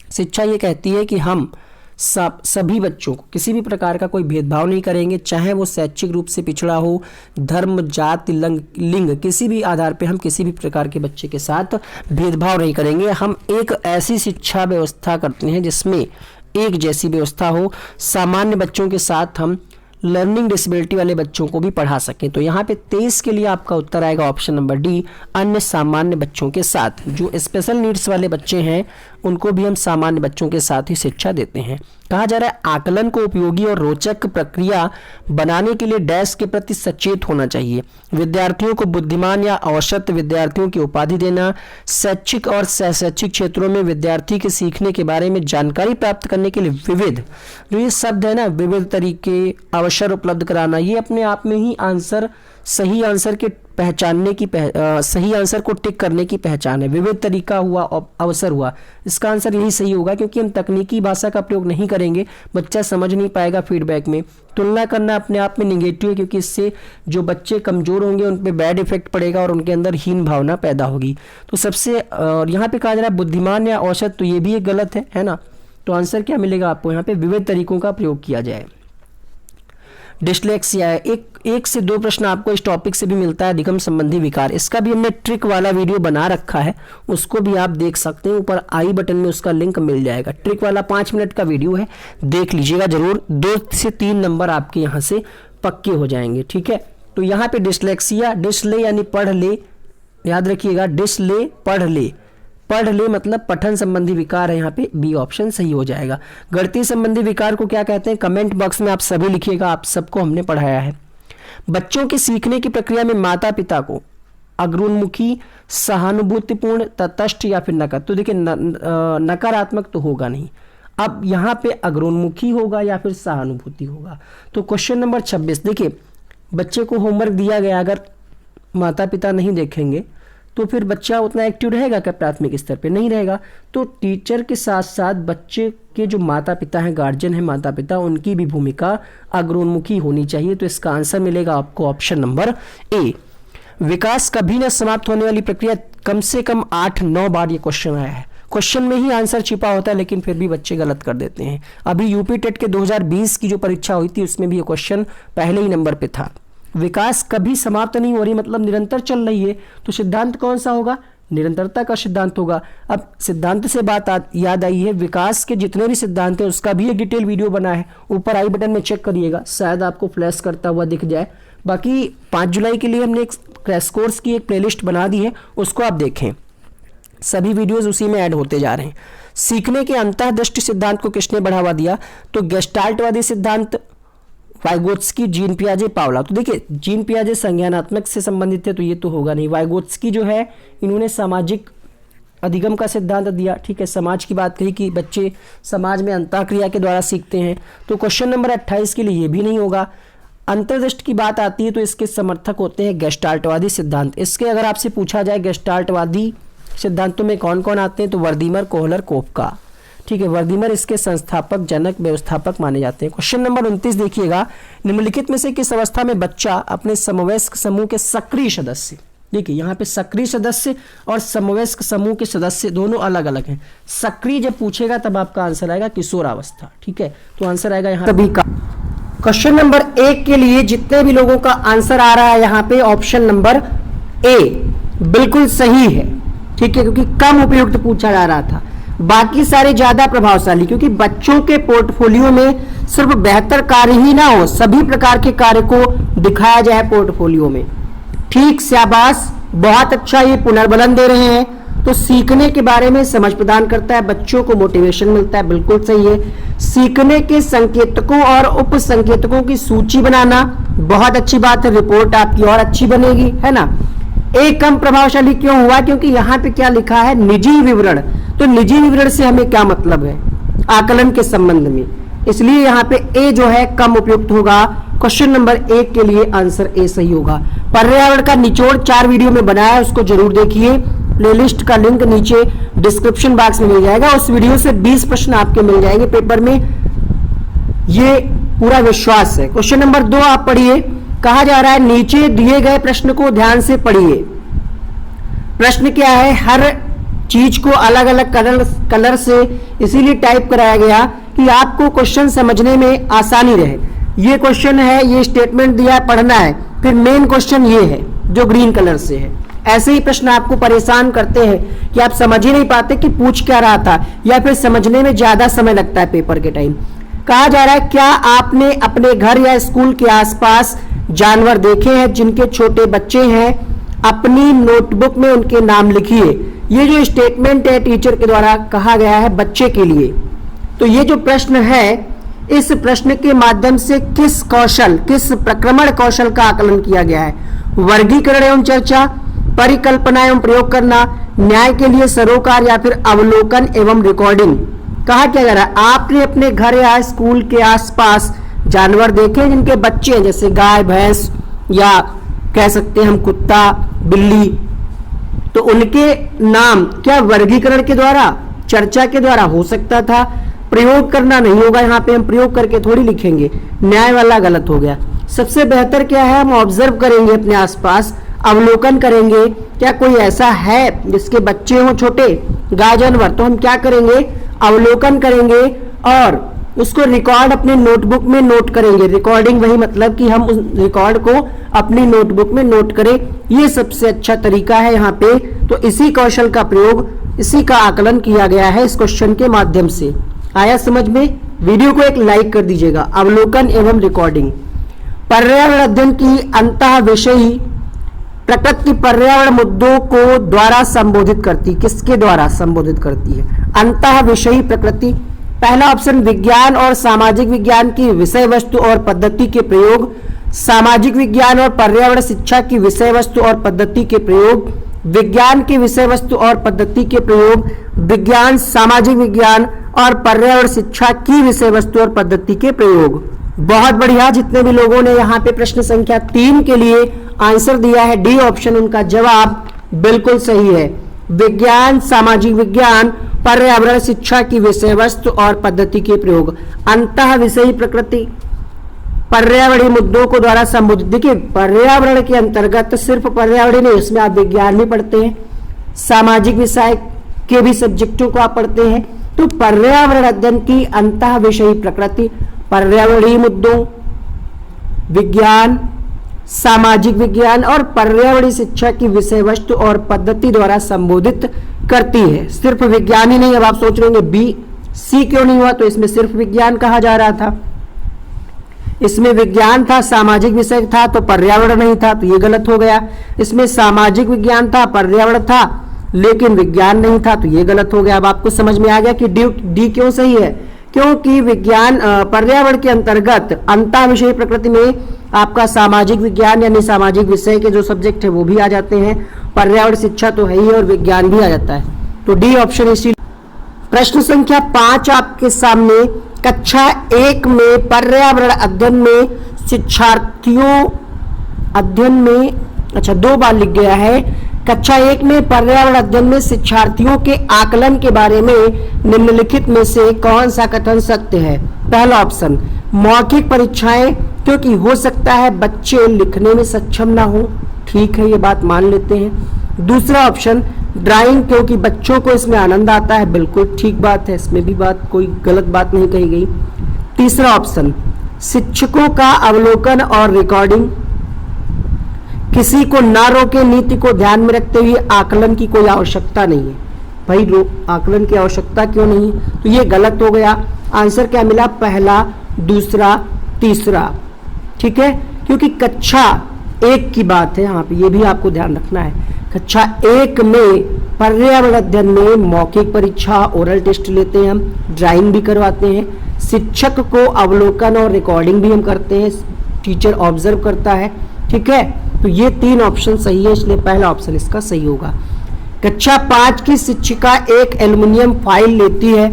शिक्षा ये कहती है कि हम सभी बच्चों को किसी भी प्रकार का कोई भेदभाव नहीं करेंगे, चाहे वो शैक्षिक रूप से पिछड़ा हो, धर्म, जाति, लिंग, किसी भी आधार पे हम किसी भी प्रकार के बच्चे के साथ भेदभाव नहीं करेंगे। हम एक ऐसी शिक्षा व्यवस्था करते हैं जिसमें एक जैसी व्यवस्था हो, सामान्य बच्चों के साथ हम लर्निंग डिसेबिलिटी वाले बच्चों को भी पढ़ा सकें। तो यहाँ पे 23 के लिए आपका उत्तर आएगा ऑप्शन नंबर डी, अन्य सामान्य बच्चों के साथ। जो स्पेशल नीड्स वाले बच्चे हैं उनको भी हम सामान्य बच्चों के साथ ही शिक्षा देते हैं। कहा जा रहा है आकलन को उपयोगी और रोचक प्रक्रिया बनाने के लिए डैश के प्रति सचेत होना चाहिए। विद्यार्थियों को बुद्धिमान या औसत विद्यार्थियों की उपाधि देना, शैक्षिक और सहशैक्षिक क्षेत्रों में विद्यार्थी के सीखने के बारे में जानकारी प्राप्त करने के लिए विविध, जो ये शब्द है ना, विविध तरीके अवसर उपलब्ध कराना, ये अपने आप में ही आंसर, सही आंसर के पहचानने की सही आंसर को टिक करने की पहचान है। विविध तरीका हुआ, अवसर हुआ, इसका आंसर यही सही होगा, क्योंकि हम तकनीकी भाषा का प्रयोग नहीं करेंगे, बच्चा समझ नहीं पाएगा फीडबैक में। तुलना करना अपने आप में निगेटिव है, क्योंकि इससे जो बच्चे कमजोर होंगे उन पे बैड इफेक्ट पड़ेगा और उनके अंदर हीन भावना पैदा होगी। तो सबसे यहाँ पे कहा जा रहा है बुद्धिमान या औसत, तो ये भी एक गलत है ना। तो आंसर क्या मिलेगा आपको यहाँ पे, विविध तरीकों का प्रयोग किया जाए। डिस्लेक्सिया है, एक से दो प्रश्न आपको इस टॉपिक से भी मिलता है, अधिगम संबंधी विकार। इसका भी हमने ट्रिक वाला वीडियो बना रखा है, उसको भी आप देख सकते हैं, ऊपर आई बटन में उसका लिंक मिल जाएगा। ट्रिक वाला 5 मिनट का वीडियो है, देख लीजिएगा जरूर। 2 से 3 नंबर आपके यहाँ से पक्के हो जाएंगे, ठीक है। तो यहाँ पे डिस्लेक्सिया, डिसले यानी पढ़ ले, याद रखिएगा, डिसले पढ़ ले, पढ़ ले मतलब पठन संबंधी विकार है, यहाँ पे बी ऑप्शन सही हो जाएगा। गणितीय संबंधी विकार को क्या कहते हैं, कमेंट बॉक्स में आप सभी लिखिएगा, आप सबको हमने पढ़ाया है। बच्चों के सीखने की प्रक्रिया में माता पिता को अग्रोन्मुखी, सहानुभूतिपूर्ण, तटस्थ या फिर नकारात्मक, तो देखिए नकारात्मक तो होगा नहीं, अब यहाँ पे अग्रोन्मुखी होगा या फिर सहानुभूति होगा। तो क्वेश्चन नंबर 26, देखिए बच्चे को होमवर्क दिया गया, अगर माता पिता नहीं देखेंगे तो फिर बच्चा उतना एक्टिव रहेगा क्या, प्राथमिक स्तर पे नहीं रहेगा। तो टीचर के साथ साथ बच्चे के जो माता पिता हैं, गार्जियन हैं माता पिता, उनकी भी भूमिका अग्रोन्मुखी होनी चाहिए। तो इसका आंसर मिलेगा आपको ऑप्शन नंबर ए। विकास कभी न समाप्त होने वाली प्रक्रिया, कम से कम 8-9 बार ये क्वेश्चन आया है। क्वेश्चन में ही आंसर छिपा होता है, लेकिन फिर भी बच्चे गलत कर देते हैं। अभी यूपी टेट के 2020 की जो परीक्षा हुई थी उसमें भी ये क्वेश्चन पहले ही नंबर पे था। विकास कभी समाप्त नहीं हो रही मतलब निरंतर चल रही है, तो सिद्धांत कौन सा होगा, निरंतरता का सिद्धांत होगा। अब सिद्धांत से बात याद आई है, विकास के जितने भी सिद्धांत हैं उसका भी एक डिटेल वीडियो बना है, ऊपर आई बटन में चेक करिएगा, शायद आपको फ्लैश करता हुआ दिख जाए। बाकी 5 जुलाई के लिए हमने एक क्रैश कोर्स की एक प्लेलिस्ट बना दी है, उसको आप देखें, सभी वीडियोज उसी में ऐड होते जा रहे हैं। सीखने के अंतःदृष्टि सिद्धांत को किसने बढ़ावा दिया, तो गेस्टाल्टवादी सिद्धांत, वाइगोत्स्की, जीन पियाजे, पावला। तो देखिए जीन पियाजे संज्ञानात्मक से संबंधित है, तो ये तो होगा नहीं। वाइगोत्स्की जो है इन्होंने सामाजिक अधिगम का सिद्धांत दिया, ठीक है, समाज की बात कही कि बच्चे समाज में अंतःक्रिया के द्वारा सीखते हैं। तो क्वेश्चन नंबर 28 के लिए ये भी नहीं होगा। अंतर्दृष्टि की बात आती है तो इसके समर्थक होते हैं गेस्टाल्टवादी सिद्धांत। इसके अगर आपसे पूछा जाए गेस्टाल्टवादी सिद्धांतों में कौन कौन आते हैं, तो वर्दीमर, कोहलर, कोपका, ठीक है। वर्दीमर इसके संस्थापक, जनक, व्यवस्थापक माने जाते हैं। क्वेश्चन नंबर 29 देखिएगा, निम्नलिखित में से किस अवस्था में बच्चा अपने समवयस्क समूह के सक्रिय सदस्य, देखिए यहाँ पे सक्रिय सदस्य और समवयस्क समूह के सदस्य दोनों अलग अलग हैं। सक्रिय जब पूछेगा तब आपका आंसर आएगा किशोरावस्था, ठीक है। तो आंसर आएगा यहाँ सभी का। क्वेश्चन नंबर 1 के लिए जितने भी लोगों का आंसर आ रहा है यहाँ पे ऑप्शन नंबर ए बिल्कुल सही है, ठीक है, क्योंकि कम उपयुक्त पूछा जा रहा था, बाकी सारे ज्यादा प्रभावशाली, क्योंकि बच्चों के पोर्टफोलियो में सिर्फ बेहतर कार्य ही ना हो, सभी प्रकार के कार्य को दिखाया जाए पोर्टफोलियो में। ठीक, शाबाश, बहुत अच्छा, ये पुनर्बलन दे रहे हैं। तो सीखने के बारे में समझ प्रदान करता है, बच्चों को मोटिवेशन मिलता है, बिल्कुल सही है। सीखने के संकेतकों और उप संकेतकों की सूची बनाना बहुत अच्छी बात है, रिपोर्ट आपकी और अच्छी बनेगी, है ना। एक कम प्रभावशाली क्यों हुआ, क्योंकि यहाँ पे क्या लिखा है, निजी विवरण। तो निजी विवरण से हमें क्या मतलब है, आकलन के संबंध में, इसलिए यहाँ पे ए जो है कम उपयुक्त होगा। क्वेश्चन नंबर 1 के लिए आंसर ए सही होगा। पर्यावरण का निचोड़ 4 वीडियो में बनाया है, उसको जरूर देखिए, प्लेलिस्ट का लिंक नीचे डिस्क्रिप्शन बॉक्स में मिल जाएगा। उस वीडियो से 20 प्रश्न आपके मिल जाएंगे पेपर में, ये पूरा विश्वास है। क्वेश्चन नंबर 2 आप पढ़िए, कहा जा रहा है नीचे दिए गए प्रश्न को ध्यान से पढ़िए। प्रश्न क्या है, हर चीज को अलग अलग कलर से इसीलिए टाइप कराया गया कि आपको क्वेश्चन समझने में आसानी रहे। ये क्वेश्चन है, ये स्टेटमेंट दिया है, पढ़ना है, फिर मेन क्वेश्चन ये है जो ग्रीन कलर से है। ऐसे ही प्रश्न आपको परेशान करते हैं कि आप समझ ही नहीं पाते कि पूछ क्या रहा था, या फिर समझने में ज्यादा समय लगता है पेपर के टाइम। कहा जा रहा है क्या आपने अपने घर या स्कूल के आसपास जानवर देखे हैं जिनके छोटे बच्चे हैं, अपनी नोटबुक में उनके नाम लिखिए। ये जो स्टेटमेंट है टीचर के द्वारा कहा गया है बच्चे के लिए। तो ये जो प्रश्न है इस प्रश्न के माध्यम से किस प्रक्रमण कौशल का आकलन किया गया है? वर्गीकरण एवं चर्चा, परिकल्पना एवं प्रयोग करना, न्याय के लिए सरोकार या फिर अवलोकन एवं रिकॉर्डिंग। कहा क्या जा रहा है? आपने अपने घर या स्कूल के आसपास जानवर देखे जिनके बच्चे हैं, जैसे गाय, भैंस या कह सकते हैं हम कुत्ता, बिल्ली, तो उनके नाम क्या वर्गीकरण के द्वारा, चर्चा के द्वारा हो सकता था? प्रयोग करना नहीं होगा, यहाँ पे हम प्रयोग करके थोड़ी लिखेंगे, न्याय वाला गलत हो गया। सबसे बेहतर क्या है? हम ऑब्जर्व करेंगे अपने आसपास, अवलोकन करेंगे, क्या कोई ऐसा है जिसके बच्चे हो छोटे, गाय जानवर, तो हम क्या करेंगे? अवलोकन करेंगे और उसको रिकॉर्ड अपने नोटबुक में नोट करेंगे। रिकॉर्डिंग वही मतलब कि हम उस रिकॉर्ड को अपनी नोटबुक में नोट करें, ये सबसे अच्छा तरीका है यहाँ पे। तो इसी कौशल का प्रयोग, इसी का आकलन किया गया है इस क्वेश्चन के माध्यम से। आया समझ में? वीडियो को एक लाइक कर दीजिएगा। अवलोकन एवं रिकॉर्डिंग। पर्यावरण अध्ययन की अंतः विषयी प्रकृति पर्यावरण मुद्दों को द्वारा संबोधित करती, किसके द्वारा संबोधित करती है? अंतः विषयी प्रकृति। पहला ऑप्शन विज्ञान और सामाजिक विज्ञान की विषय वस्तु और पद्धति के प्रयोग, सामाजिक विज्ञान और पर्यावरण शिक्षा की विषय वस्तु और पद्धति के प्रयोग, विज्ञान की विषय वस्तु और पद्धति के प्रयोग, विज्ञान, सामाजिक विज्ञान और पर्यावरण शिक्षा की विषय वस्तु और पद्धति के प्रयोग। बहुत बढ़िया, जितने भी लोगों ने यहाँ पे प्रश्न संख्या 3 के लिए आंसर दिया है, डी ऑप्शन उनका जवाब बिल्कुल सही है। विज्ञान, सामाजिक विज्ञान, पर्यावरण शिक्षा की विषय वस्तु और पद्धति के प्रयोग। अंतः विषयी प्रकृति पर्यावरणीय मुद्दों को द्वारा संबोधित। देखिए, पर्यावरण के अंतर्गत सिर्फ पर्यावरण नहीं, इसमें आप विज्ञान भी पढ़ते हैं, सामाजिक विषय के भी सब्जेक्टों को आप पढ़ते हैं। तो पर्यावरण अध्ययन की अंतः विषयी प्रकृति पर्यावरणीय मुद्दों, विज्ञान, सामाजिक विज्ञान और पर्यावरणीय शिक्षा की विषय वस्तु और पद्धति द्वारा संबोधित करती है। सिर्फ विज्ञान ही नहीं। अब आप सोच रहे होंगे बी सी क्यों नहीं हुआ? तो इसमें सिर्फ विज्ञान कहा जा रहा था, इसमें विज्ञान था, सामाजिक विषय था तो पर्यावरण नहीं था, तो ये गलत हो गया। इसमें सामाजिक विज्ञान था, पर्यावरण था, लेकिन विज्ञान नहीं था, तो ये गलत हो गया। अब आपको समझ में आ गया कि डी क्यों सही है? क्योंकि विज्ञान पर्यावरण के अंतर्गत अंतः विषयी प्रकृति में आपका सामाजिक विज्ञान यानी सामाजिक विषय के जो सब्जेक्ट है वो भी आ जाते हैं, पर्यावरण शिक्षा तो है ही और विज्ञान भी आ जाता है। तो डी ऑप्शन इसी। प्रश्न संख्या 5 आपके सामने। कक्षा 1 में पर्यावरण अध्ययन में शिक्षार्थियों अध्ययन में, अच्छा 2 बार लिख गया है। कक्षा 1 में पर्यावरण अध्ययन में शिक्षार्थियों के आकलन के बारे में निम्नलिखित में से कौन सा कथन सत्य है? पहला ऑप्शन मौखिक परीक्षाएं, क्योंकि हो सकता है बच्चे लिखने में सक्षम ना हो, ठीक है, ये बात मान लेते हैं। दूसरा ऑप्शन ड्राइंग, क्योंकि बच्चों को इसमें आनंद आता है, बिल्कुल ठीक बात है, इसमें भी बात कोई गलत बात नहीं कही गई। तीसरा ऑप्शन शिक्षकों का अवलोकन और रिकॉर्डिंग, किसी को ना रोके नीति को ध्यान में रखते हुए आकलन की कोई आवश्यकता नहीं है। भाई आकलन की आवश्यकता क्यों नहीं? तो ये गलत हो गया। आंसर क्या मिला? पहला, दूसरा, तीसरा, ठीक है, क्योंकि कक्षा 1 की बात है यहाँ पे, ये भी आपको ध्यान रखना है। कक्षा 1 में पर्यावरण अध्ययन में मौखिक परीक्षा, ओरल टेस्ट लेते हैं हम, ड्राइंग भी करवाते हैं, शिक्षक को अवलोकन और रिकॉर्डिंग भी हम करते हैं, टीचर ऑब्जर्व करता है, ठीक है। तो ये 3 ऑप्शन सही है, इसलिए पहला ऑप्शन इसका सही होगा। कक्षा 5 की शिक्षिका एक एल्युमिनियम फाइल लेती है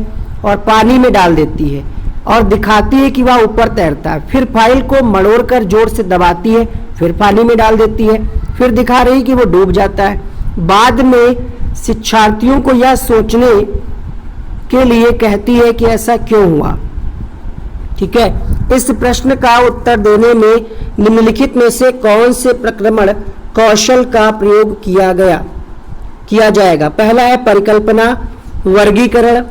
और पानी में डाल देती है और दिखाती है कि वह ऊपर तैरता है, फिर फाइल को मड़ोड़कर जोर से दबाती है, फिर पानी में डाल देती है, फिर दिखा रही कि वो डूब जाता है। बाद में शिक्षार्थियों को यह सोचने के लिए कहती है कि ऐसा क्यों हुआ, ठीक है। इस प्रश्न का उत्तर देने में निम्नलिखित में से कौन से प्रक्रमण कौशल का प्रयोग किया जाएगा? पहला है परिकल्पना, वर्गीकरण,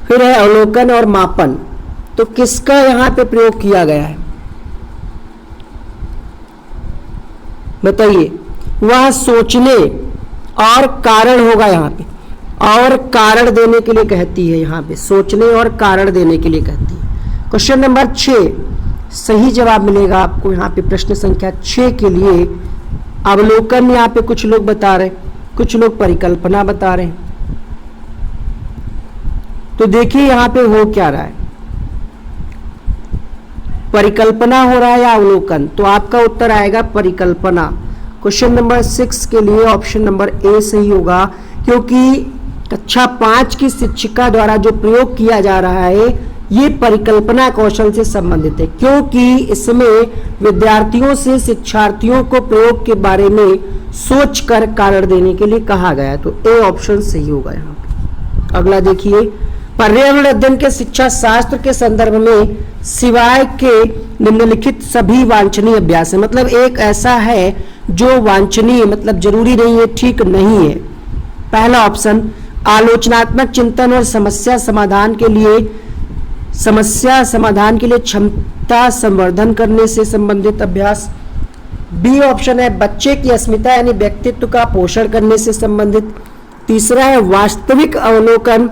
फिर है अवलोकन और मापन। तो किसका यहाँ पे प्रयोग किया गया है बताइए? वह सोचने और कारण होगा यहाँ पे, और कारण देने के लिए कहती है, यहाँ पे सोचने और कारण देने के लिए कहती है। क्वेश्चन नंबर 6 सही जवाब मिलेगा आपको यहाँ पे। प्रश्न संख्या 6 के लिए अवलोकन यहाँ पे कुछ लोग बता रहे, कुछ लोग परिकल्पना बता रहे हैं। तो देखिए यहाँ पे हो क्या रहा है। परिकल्पना हो रहा है या अवलोकन? तो आपका उत्तर आएगा परिकल्पना। क्वेश्चन नंबर 6 के लिए ऑप्शन नंबर ए सही होगा, क्योंकि कक्षा 5 की शिक्षिका द्वारा जो प्रयोग किया जा रहा है ये परिकल्पना कौशल से संबंधित है, क्योंकि इसमें विद्यार्थियों से शिक्षार्थियों को प्रयोग के बारे में सोच कर कारण देने के लिए कहा गया है। तो ए ऑप्शन सही होगा यहाँ पे। अगला देखिए, पर्यावरण अध्ययन के शिक्षा शास्त्र के संदर्भ में सिवाय के निम्नलिखित सभी वांछनीय अभ्यास है। मतलब एक ऐसा है जो वांछनीय, मतलब जरूरी नहीं है, ठीक नहीं है। पहला ऑप्शन, आलोचनात्मक चिंतन और समस्या समाधान के लिए क्षमता संवर्धन करने से संबंधित अभ्यास। बी ऑप्शन है, बच्चे की अस्मिता यानी व्यक्तित्व का पोषण करने से संबंधित। तीसरा है, वास्तविक अवलोकन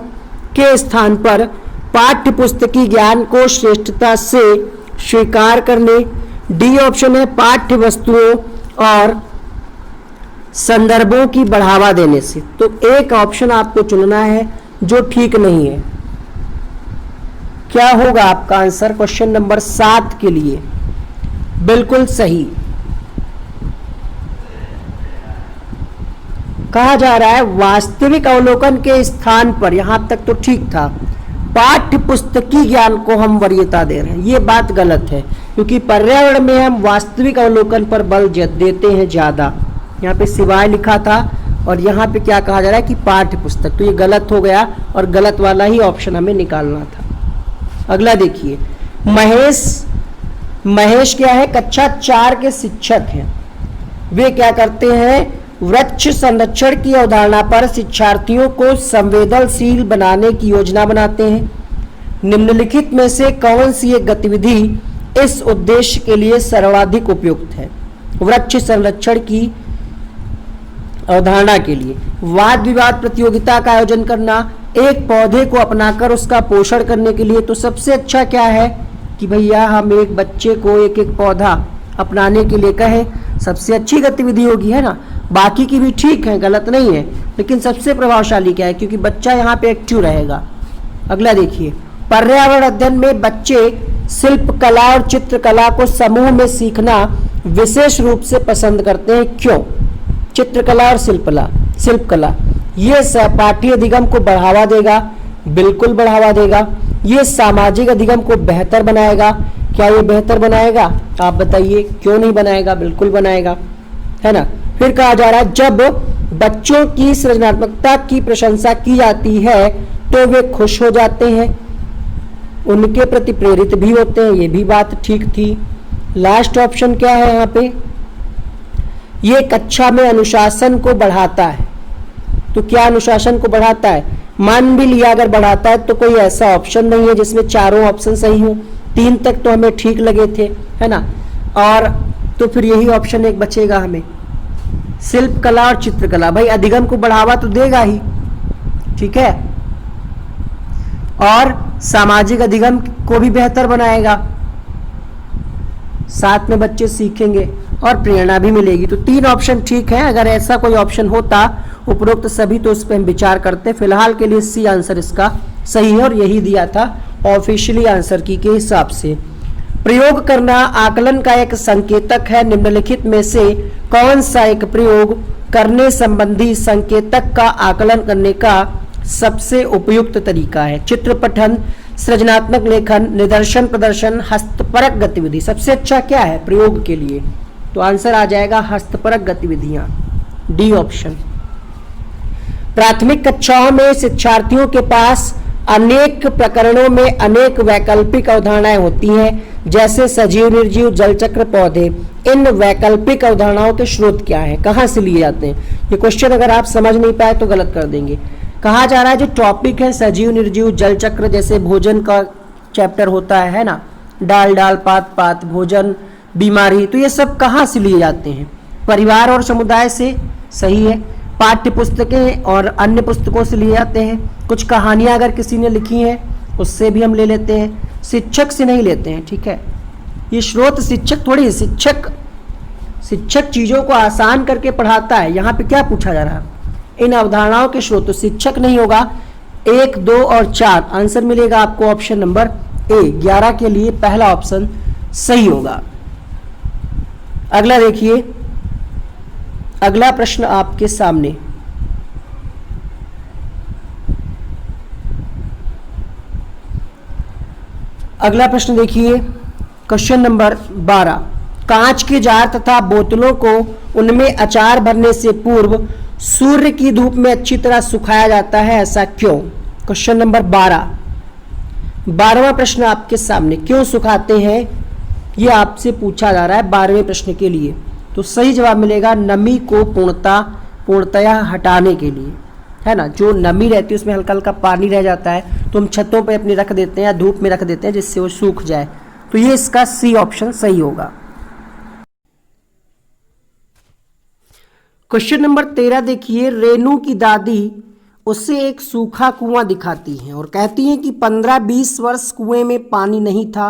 के स्थान पर पाठ्य पुस्तकीय ज्ञान को श्रेष्ठता से स्वीकार करने। डी ऑप्शन है, पाठ्य वस्तुओं और संदर्भों की बढ़ावा देने से। तो एक ऑप्शन आपको चुनना है जो ठीक नहीं है। क्या होगा आपका आंसर क्वेश्चन नंबर 7 के लिए? बिल्कुल सही। कहा जा रहा है वास्तविक अवलोकन के स्थान पर, यहां तक तो ठीक था, पाठ्य पुस्तकीय ज्ञान को हम वरीयता दे रहे हैं। ये बात गलत है, क्योंकि पर्यावरण में हम वास्तविक अवलोकन पर बल देते हैं ज्यादा। यहाँ पे सिवाय लिखा था और यहाँ पे क्या कहा जा रहा है कि पाठ्य पुस्तक, तो ये गलत हो गया और गलत वाला ही ऑप्शन हमें निकालना था। अगला देखिए, महेश क्या है? कक्षा 4 के शिक्षक हैं। वे क्या करते हैं? वृक्ष संरक्षण की अवधारणा पर शिक्षार्थियों को संवेदनशील बनाने की योजना बनाते हैं। निम्नलिखित में से कौन सी एक गतिविधि इस उद्देश्य के लिए सर्वाधिक उपयुक्त है? वृक्ष संरक्षण की अवधारणा के लिए वाद विवाद प्रतियोगिता का आयोजन करना, एक पौधे को अपनाकर उसका पोषण करने के लिए। तो सबसे अच्छा क्या है कि भैया हम एक बच्चे को एक एक पौधा अपनाने के लिए कहें, सबसे अच्छी गतिविधि होगी, है ना। बाकी की भी ठीक है, गलत नहीं है, लेकिन सबसे प्रभावशाली क्या है? क्योंकि बच्चा यहाँ पे एक्टिव रहेगा। अगला देखिए, पर्यावरण अध्ययन में बच्चे शिल्पकला और चित्रकला को समूह में सीखना विशेष रूप से पसंद करते हैं। क्यों? चित्रकला और शिल्पकला ये सहपाठी अधिगम को बढ़ावा देगा, बिल्कुल बढ़ावा देगा। ये सामाजिक अधिगम को बेहतर बनाएगा। क्या ये बेहतर बनाएगा? आप बताइए, क्यों नहीं बनाएगा? बिल्कुल बनाएगा, है ना। फिर कहा जा रहा है जब बच्चों की सृजनात्मकता की प्रशंसा की जाती है तो वे खुश हो जाते हैं, उनके प्रति प्रेरित भी होते हैं। ये भी बात ठीक थी। लास्ट ऑप्शन क्या है यहाँ पे? ये कक्षा में अनुशासन को बढ़ाता है। तो क्या अनुशासन को बढ़ाता है? मान भी लिया अगर बढ़ाता है तो कोई ऐसा ऑप्शन नहीं है जिसमें चारों ऑप्शन सही हो। 3 तक तो हमें ठीक लगे थे, है ना। और तो फिर यही ऑप्शन एक बचेगा हमें, शिल्पकला और चित्रकला। भाई अधिगम को बढ़ावा तो देगा ही, ठीक है, और सामाजिक अधिगम को भी बेहतर बनाएगा, साथ में बच्चे सीखेंगे और प्रेरणा भी मिलेगी। तो 3 ऑप्शन ठीक है। अगर ऐसा कोई ऑप्शन होता उपरोक्त सभी तो उस पर हम विचार करते। फिलहाल के लिए सी आंसर इसका सही है और यही दिया था ऑफिशियली आंसर की के हिसाब से। प्रयोग करना आकलन का एक संकेतक है। निम्नलिखित में से कौन सा एक प्रयोग करने संबंधी संकेतक का आकलन करने का सबसे उपयुक्त तरीका है? चित्र पठन, सृजनात्मक लेखन, निदर्शन प्रदर्शन, हस्तपरक गतिविधि। सबसे अच्छा क्या है प्रयोग के लिए? तो आंसर आ जाएगा हस्तपरक गतिविधियां, डी ऑप्शन। प्राथमिक कक्षाओं में शिक्षार्थियों के पास अनेक प्रकरणों में अनेक वैकल्पिक अवधारणाएं होती हैं, जैसे सजीव, निर्जीव, जलचक्र, पौधे। इन वैकल्पिक अवधारणाओं के स्रोत क्या है, कहाँ से लिए जाते हैं? ये क्वेश्चन अगर आप समझ नहीं पाए तो गलत कर देंगे। कहा जा रहा है जो टॉपिक है सजीव, निर्जीव, जलचक्र, जैसे भोजन का चैप्टर होता है ना, डाल डाल, पात पात, भोजन, बीमारी, तो ये सब कहाँ से लिए जाते हैं? परिवार और समुदाय से, सही है। पाठ्य पुस्तकें और अन्य पुस्तकों से लिए जाते हैं। कुछ कहानियां अगर किसी ने लिखी हैं उससे भी हम ले लेते हैं, शिक्षक से नहीं लेते हैं, ठीक है। ये स्रोत शिक्षक थोड़ी है, शिक्षक चीज़ों को आसान करके पढ़ाता है। यहाँ पे क्या पूछा जा रहा है? इन अवधारणाओं के स्रोत तो शिक्षक नहीं होगा। 1, 2 और 4 आंसर मिलेगा आपको ऑप्शन नंबर ए। 11 के लिए पहला ऑप्शन सही होगा। अगला देखिए, अगला प्रश्न आपके सामने। अगला प्रश्न देखिए, क्वेश्चन नंबर 12। कांच के जार तथा बोतलों को उनमें अचार भरने से पूर्व सूर्य की धूप में अच्छी तरह सुखाया जाता है, ऐसा क्यों? क्वेश्चन नंबर 12, 12वां प्रश्न आपके सामने। क्यों सुखाते हैं, ये आपसे पूछा जा रहा है 12वें प्रश्न के लिए। तो सही जवाब मिलेगा नमी को पूर्णतया हटाने के लिए, है ना। जो नमी रहती है उसमें हल्का हल्का पानी रह जाता है, तो हम छतों पे अपनी रख देते हैं या धूप में रख देते हैं जिससे वो सूख जाए। तो ये इसका सी ऑप्शन सही होगा। क्वेश्चन नंबर 13 देखिए, रेनू की दादी उसे एक सूखा कुआं दिखाती हैं और कहती हैं कि 15-20 वर्ष कुएं में पानी था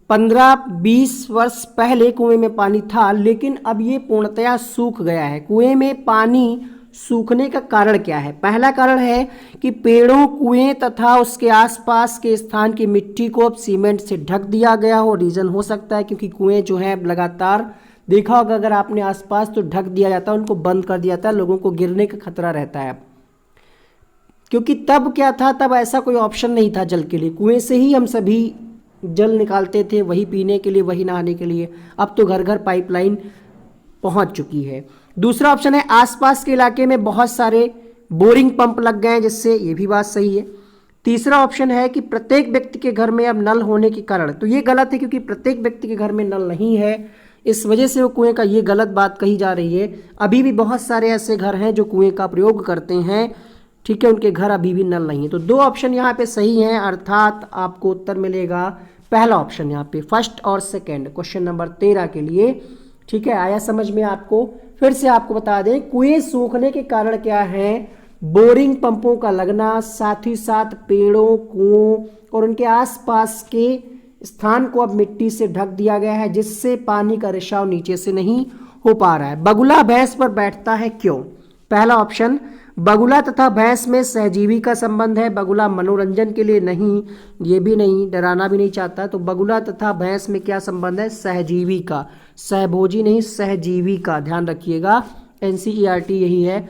15-20 वर्ष पहले कुएं में पानी था, लेकिन अब ये पूर्णतया सूख गया है। कुएं में पानी सूखने का कारण क्या है? पहला कारण है कि पेड़ों, कुएं तथा उसके आसपास के स्थान की मिट्टी को अब सीमेंट से ढक दिया गया हो। रीजन हो सकता है क्योंकि कुएं जो है लगातार, देखा होगा अगर आपने आसपास, तो ढक दिया जाता है, उनको बंद कर दिया जाता है, लोगों को गिरने का खतरा रहता है। क्योंकि तब क्या था, तब ऐसा कोई ऑप्शन नहीं था जल के लिए, कुएं से ही हम सभी जल निकालते थे, वही पीने के लिए, वही नहाने के लिए। अब तो घर घर पाइपलाइन पहुंच चुकी है। दूसरा ऑप्शन है आसपास के इलाके में बहुत सारे बोरिंग पंप लग गए हैं, जिससे, ये भी बात सही है। तीसरा ऑप्शन है कि प्रत्येक व्यक्ति के घर में अब नल होने के कारण, तो ये गलत है क्योंकि प्रत्येक व्यक्ति के घर में नल नहीं है, इस वजह से वो कुएं का, ये गलत बात कही जा रही है। अभी भी बहुत सारे ऐसे घर हैं जो कुएं का प्रयोग करते हैं, ठीक है, उनके घर अभी भी नल नहीं है। तो दो ऑप्शन यहाँ पे सही हैं, अर्थात आपको उत्तर मिलेगा पहला ऑप्शन यहाँ पे, फर्स्ट और सेकंड, क्वेश्चन नंबर 13 के लिए। ठीक है, आया समझ में आपको? फिर से आपको बता दें, कुएं सूखने के कारण क्या है? बोरिंग पंपों का लगना, साथ ही साथ पेड़ों, कुओं और उनके आसपास के स्थान को अब मिट्टी से ढक दिया गया है, जिससे पानी का रिसाव नीचे से नहीं हो पा रहा है। बगुला भैंस पर बैठता है क्यों? पहला ऑप्शन, बगुला तथा भैंस में सहजीवी का संबंध है। बगुला मनोरंजन के लिए नहीं, ये भी नहीं, डराना भी नहीं चाहता। तो बगुला तथा भैंस में क्या संबंध है? सहजीवी का, सहभोजी नहीं, सहजीवी का, ध्यान रखिएगा। NCERT यही है,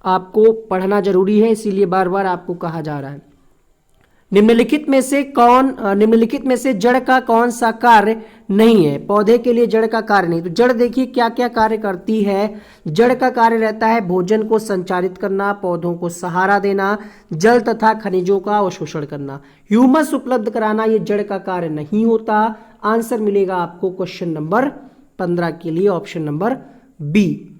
आपको पढ़ना जरूरी है, इसीलिए बार बार आपको कहा जा रहा है। निम्नलिखित में से जड़ का कौन सा कार्य नहीं है? पौधे के लिए जड़ का कार्य नहीं। तो जड़ देखिए क्या क्या कार्य करती है। जड़ का कार्य रहता है भोजन को संचारित करना, पौधों को सहारा देना, जल तथा खनिजों का अवशोषण करना, ह्यूमस उपलब्ध कराना, ये जड़ का कार्य नहीं होता। आंसर मिलेगा आपको क्वेश्चन नंबर 15 के लिए, ऑप्शन नंबर बी।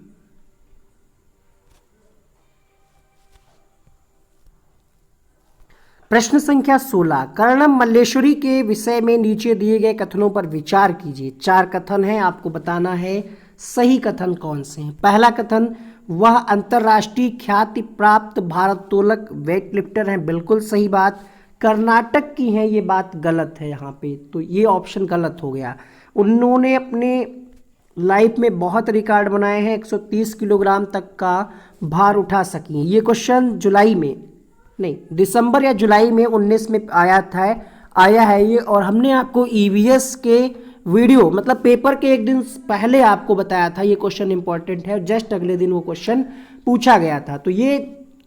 प्रश्न संख्या 16, कर्णम मल्लेश्वरी के विषय में नीचे दिए गए कथनों पर विचार कीजिए। 4 कथन हैं, आपको बताना है सही कथन कौन से हैं। पहला कथन, वह अंतर्राष्ट्रीय ख्याति प्राप्त भारोत्तोलक वेटलिफ्टर हैं, बिल्कुल सही बात। कर्नाटक की हैं, ये बात गलत है यहाँ पे, तो ये ऑप्शन गलत हो गया। उन्होंने अपने लाइफ में बहुत रिकॉर्ड बनाए हैं, 130 किलोग्राम तक का भार उठा सकी हैं। ये क्वेश्चन दिसंबर या जुलाई में 19 में आया है ये, और हमने आपको EVS के वीडियो, मतलब पेपर के एक दिन पहले आपको बताया था ये क्वेश्चन इंपॉर्टेंट है, जस्ट अगले दिन वो क्वेश्चन पूछा गया था। तो ये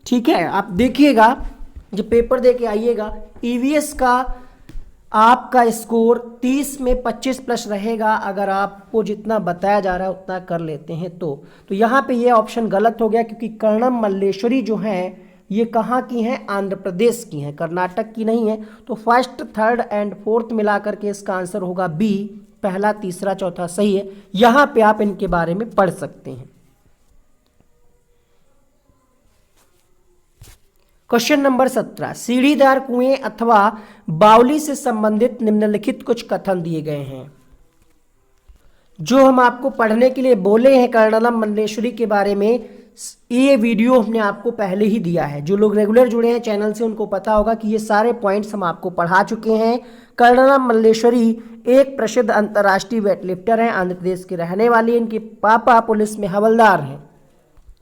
ठीक है, आप देखिएगा जब पेपर दे के आइएगा, EVS का आपका स्कोर 30 में 25 प्लस रहेगा अगर आपको जितना बताया जा रहा है उतना कर लेते हैं तो यहाँ पे ये ऑप्शन गलत हो गया, क्योंकि कर्णम मल्लेश्वरी जो हैं ये कहाँ की हैं? आंध्र प्रदेश की हैं, कर्नाटक की नहीं है। तो फर्स्ट, थर्ड एंड फोर्थ मिलाकर के इसका आंसर होगा बी, पहला, तीसरा, चौथा सही है। यहाँ पे आप इनके बारे में पढ़ सकते हैं। क्वेश्चन नंबर 17, सीढ़ीदार कुएं अथवा बावली से संबंधित निम्नलिखित कुछ कथन दिए गए हैं। जो हम आपको पढ़ने के लिए बोले हैं कर्णम मल्लेश्वरी के बारे में, ये वीडियो हमने आपको पहले ही दिया है। जो लोग रेगुलर जुड़े हैं चैनल से उनको पता होगा कि ये सारे पॉइंट्स हम आपको पढ़ा चुके हैं। कर्णम मल्लेश्वरी एक प्रसिद्ध अंतर्राष्ट्रीय वेटलिफ्टर हैं, आंध्र प्रदेश के रहने वाली। इनके पापा पुलिस में हवलदार हैं।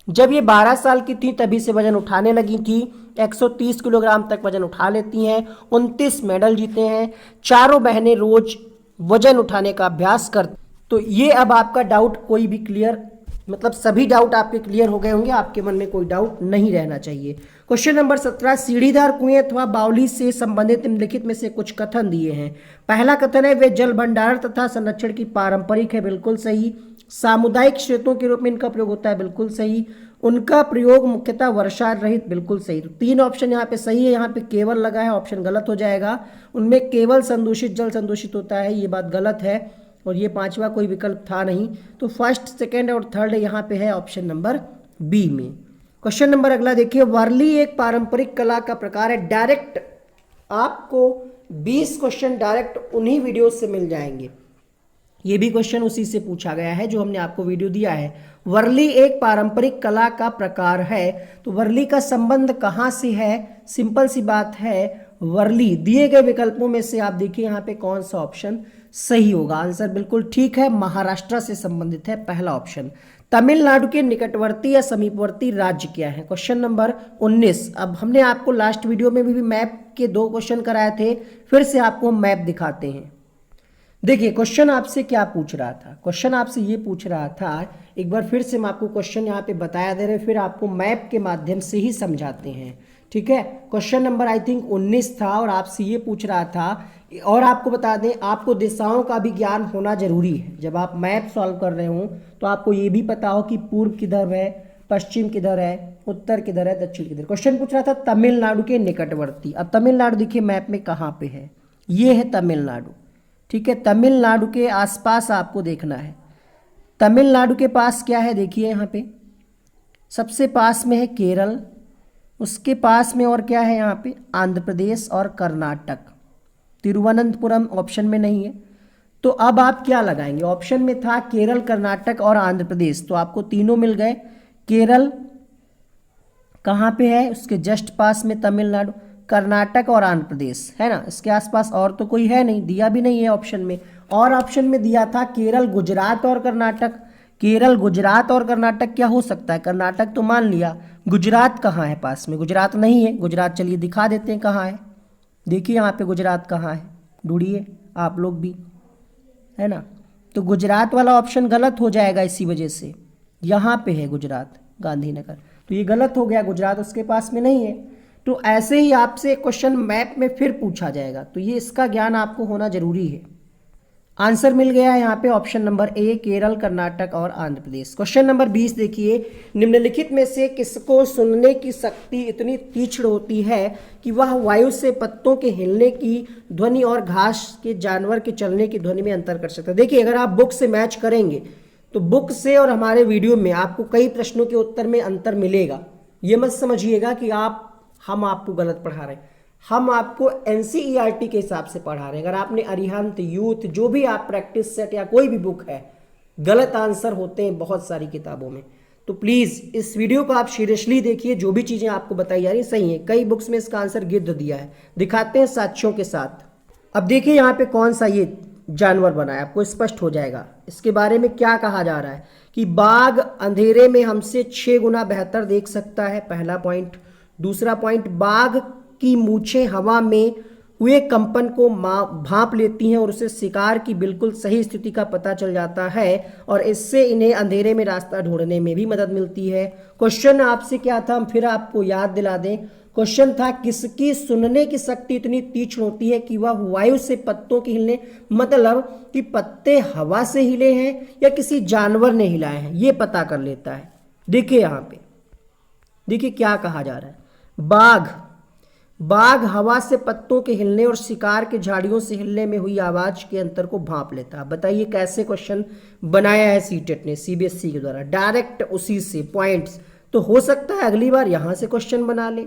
जब ये 12 साल की थी तभी से वजन उठाने लगी थी।
130 किलोग्राम तक वजन उठा लेती हैं, 29 मेडल जीते हैं, चारों बहनें रोज वजन उठाने का अभ्यास कर। तो ये अब आपका डाउट कोई भी क्लियर, मतलब सभी डाउट आपके क्लियर हो गए होंगे, आपके मन में कोई डाउट नहीं रहना चाहिए। क्वेश्चन नंबर 17, सीढ़ीदार कुएं अथवा बावली से संबंधित निम्नलिखित में से कुछ कथन दिए हैं। पहला कथन है वे जल भंडारण तथा संरक्षण की पारंपरिक है, बिल्कुल सही। सामुदायिक स्रोतों के रूप में इनका प्रयोग होता है, बिल्कुल सही। उनका प्रयोग मुख्यतः वर्षा रहित, बिल्कुल सही। तो 3 ऑप्शन यहाँ पे सही है, यहाँ पे केवल लगा है, ऑप्शन गलत हो जाएगा। उनमें केवल संदूषित जल संदूषित होता है, ये बात गलत है। और ये 5वां कोई विकल्प था नहीं, तो फर्स्ट, सेकेंड और थर्ड यहाँ पे है ऑप्शन नंबर बी में। क्वेश्चन नंबर अगला देखिए, वर्ली एक पारंपरिक कला का प्रकार है। डायरेक्ट आपको 20 क्वेश्चन डायरेक्ट उन्हीं वीडियो से मिल जाएंगे। ये भी क्वेश्चन उसी से पूछा गया है जो हमने आपको वीडियो दिया है। वर्ली एक पारंपरिक कला का प्रकार है, तो वर्ली का संबंध कहाँ से है? सिंपल सी बात है, वर्ली दिए गए विकल्पों में से आप देखिए यहाँ पे कौन सा ऑप्शन सही होगा। आंसर बिल्कुल ठीक है, महाराष्ट्र से संबंधित है पहला ऑप्शन। तमिलनाडु के निकटवर्ती या समीपवर्ती राज्य क्या है? Question number 19। अब हमने आपको लास्ट वीडियो में भी मैप के 2 क्वेश्चन कराए थे, फिर से आपको मैप दिखाते हैं। देखिए क्वेश्चन आपसे क्या पूछ रहा था, क्वेश्चन आपसे ये पूछ रहा था, एक बार फिर से हम आपको क्वेश्चन यहाँ पे बताया दे रहे हैं, फिर आपको मैप के माध्यम से ही समझाते हैं, ठीक है। क्वेश्चन नंबर आई थिंक 19 था और आपसे ये पूछ रहा था, और आपको बता दें आपको दिशाओं का भी ज्ञान होना जरूरी है। जब आप मैप सॉल्व कर रहे हो तो आपको ये भी पता हो कि पूर्व किधर है, पश्चिम किधर है, उत्तर किधर है, दक्षिण किधर। क्वेश्चन पूछ रहा था तमिलनाडु के निकटवर्ती। अब तमिलनाडु देखिए मैप में कहाँ पे है, ये है तमिलनाडु, ठीक है। तमिलनाडु के आसपास आपको देखना है। तमिलनाडु के पास क्या है देखिए, यहाँ पे सबसे पास में है केरल, उसके पास में और क्या है यहाँ पे, आंध्र प्रदेश और कर्नाटक। तिरुवनंतपुरम ऑप्शन में नहीं है, तो अब आप क्या लगाएंगे? ऑप्शन में था केरल, कर्नाटक और आंध्र प्रदेश, तो आपको तीनों मिल गए। केरल कहाँ पे है, उसके जस्ट पास में तमिलनाडु, कर्नाटक और आंध्र प्रदेश है ना, इसके आसपास और तो कोई है नहीं, दिया भी नहीं है ऑप्शन में। और ऑप्शन में दिया था केरल, गुजरात और कर्नाटक। केरल, गुजरात और कर्नाटक क्या हो सकता है? कर्नाटक तो मान लिया, गुजरात कहाँ है पास में? गुजरात नहीं है। गुजरात चलिए दिखा देते हैं कहाँ है, देखिए यहाँ पे गुजरात कहाँ है, ढूंढिए आप लोग भी, है ना। तो गुजरात वाला ऑप्शन गलत हो जाएगा, इसी वजह से यहाँ पे है गुजरात, गांधीनगर, तो ये गलत हो गया, गुजरात उसके पास में नहीं है। तो ऐसे ही आपसे क्वेश्चन मैप में फिर पूछा जाएगा, तो ये इसका ज्ञान आपको होना जरूरी है। आंसर मिल गया है यहाँ पे option number A, Kerala, Karnataka और आंध्र प्रदेश। क्वेश्चन नंबर 20 देखिए, निम्नलिखित में से किसको सुनने की शक्ति इतनी तीक्ष्ण होती है कि वह वायु से पत्तों के हिलने की ध्वनि और घास के जानवर के चलने की ध्वनि में अंतर कर सकता है? देखिए अगर आप बुक से मैच करेंगे तो बुक से और हमारे वीडियो में आपको कई प्रश्नों के उत्तर में अंतर मिलेगा। ये मत समझिएगा कि हम आपको गलत पढ़ा रहे हैं, हम आपको एनसीईआरटी के हिसाब से पढ़ा रहे हैं। अगर आपने अरिहंत, यूथ, जो भी आप प्रैक्टिस सेट या कोई भी बुक है, गलत आंसर होते हैं बहुत सारी किताबों में। तो प्लीज़ इस वीडियो को आप सीरियसली देखिए, जो भी चीज़ें आपको बताई जा रही सही है। कई बुक्स में इसका आंसर गिद्ध दिया है, दिखाते हैं साक्ष्यों के साथ। अब देखिए यहाँ पे कौन सा ये जानवर बना है, आपको स्पष्ट हो जाएगा। इसके बारे में क्या कहा जा रहा है कि बाघ अंधेरे में हमसे 6 गुना बेहतर देख सकता है, पहला पॉइंट। दूसरा पॉइंट, बाघ की मूछें हवा में हुए कंपन को भांप लेती हैं और उसे शिकार की बिल्कुल सही स्थिति का पता चल जाता है और इससे इन्हें अंधेरे में रास्ता ढूंढने में भी मदद मिलती है। क्वेश्चन आपसे क्या था, हम फिर आपको याद दिला दें। क्वेश्चन था किसकी सुनने की शक्ति इतनी तीक्ष्ण होती है कि वह वायु से पत्तों के हिलने, मतलब कि पत्ते हवा से हिले हैं या किसी जानवर ने हिलाए हैं, ये पता कर लेता है। देखिए यहाँ पे देखिए क्या कहा जा रहा है, बाघ हवा से पत्तों के हिलने और शिकार के झाड़ियों से हिलने में हुई आवाज के अंतर को भांप लेता है। बताइए कैसे क्वेश्चन बनाया है सीटेट ने, सीबीएसई के द्वारा, डायरेक्ट उसी से पॉइंट्स। तो हो सकता है अगली बार यहां से क्वेश्चन बना ले,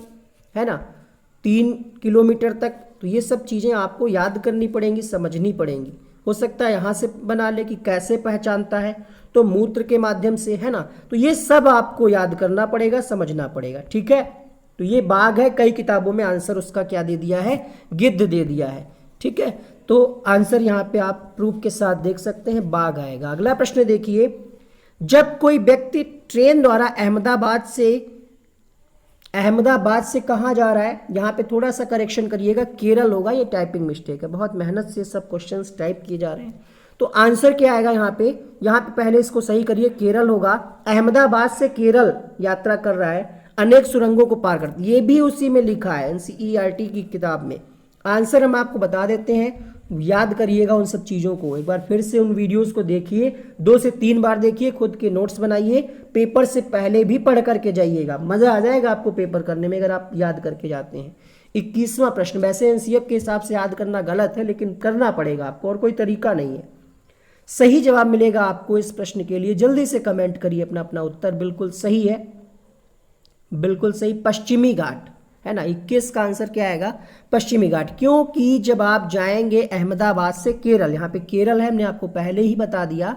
है ना, 3 किलोमीटर तक। तो ये सब चीजें आपको याद करनी पड़ेंगी, समझनी पड़ेंगी। हो सकता है यहां से बना ले कि कैसे पहचानता है, तो मूत्र के माध्यम से, है ना। तो ये सब आपको याद करना पड़ेगा, समझना पड़ेगा, ठीक है। तो ये बाघ है, कई किताबों में आंसर उसका क्या दे दिया है, गिद्ध दे दिया है, ठीक है। तो आंसर यहाँ पे आप प्रूफ के साथ देख सकते हैं, बाघ आएगा। अगला प्रश्न देखिए, जब कोई व्यक्ति ट्रेन द्वारा अहमदाबाद से अहमदाबाद से कहाँ जा रहा है, यहाँ पे थोड़ा सा करेक्शन करिएगा, केरल होगा, ये टाइपिंग मिस्टेक है, बहुत मेहनत से सब क्वेश्चंस टाइप किए जा रहे हैं। तो आंसर क्या आएगा यहाँ पे पहले इसको सही करिए, केरल होगा। अहमदाबाद से केरल यात्रा कर रहा है, अनेक सुरंगों को पार कर, ये भी उसी में लिखा है एनसीईआरटी की किताब में। आंसर हम आपको बता देते हैं, याद करिएगा उन सब चीज़ों को, एक बार फिर से उन वीडियोस को देखिए, 2 से 3 बार देखिए, खुद के नोट्स बनाइए, पेपर से पहले भी पढ़ करके जाइएगा, मज़ा आ जाएगा आपको पेपर करने में अगर आप याद करके जाते हैं। 21वां प्रश्न, वैसे एनसीएफ के हिसाब से याद करना गलत है, लेकिन करना पड़ेगा आपको, और कोई तरीका नहीं है। सही जवाब मिलेगा आपको इस प्रश्न के लिए, जल्दी से कमेंट करिए अपना अपना उत्तर। बिल्कुल सही है, बिल्कुल सही, पश्चिमी घाट है ना। 21 का आंसर क्या आएगा, पश्चिमी घाट। क्योंकि जब आप जाएंगे अहमदाबाद से केरल, यहाँ पे केरल है, हमने आपको पहले ही बता दिया,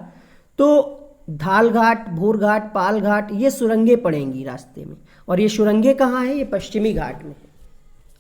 तो धाल घाट, भूर घाट, पाल घाट, ये सुरंगें पड़ेंगी रास्ते में, और ये सुरंगें कहाँ है, ये पश्चिमी घाट में।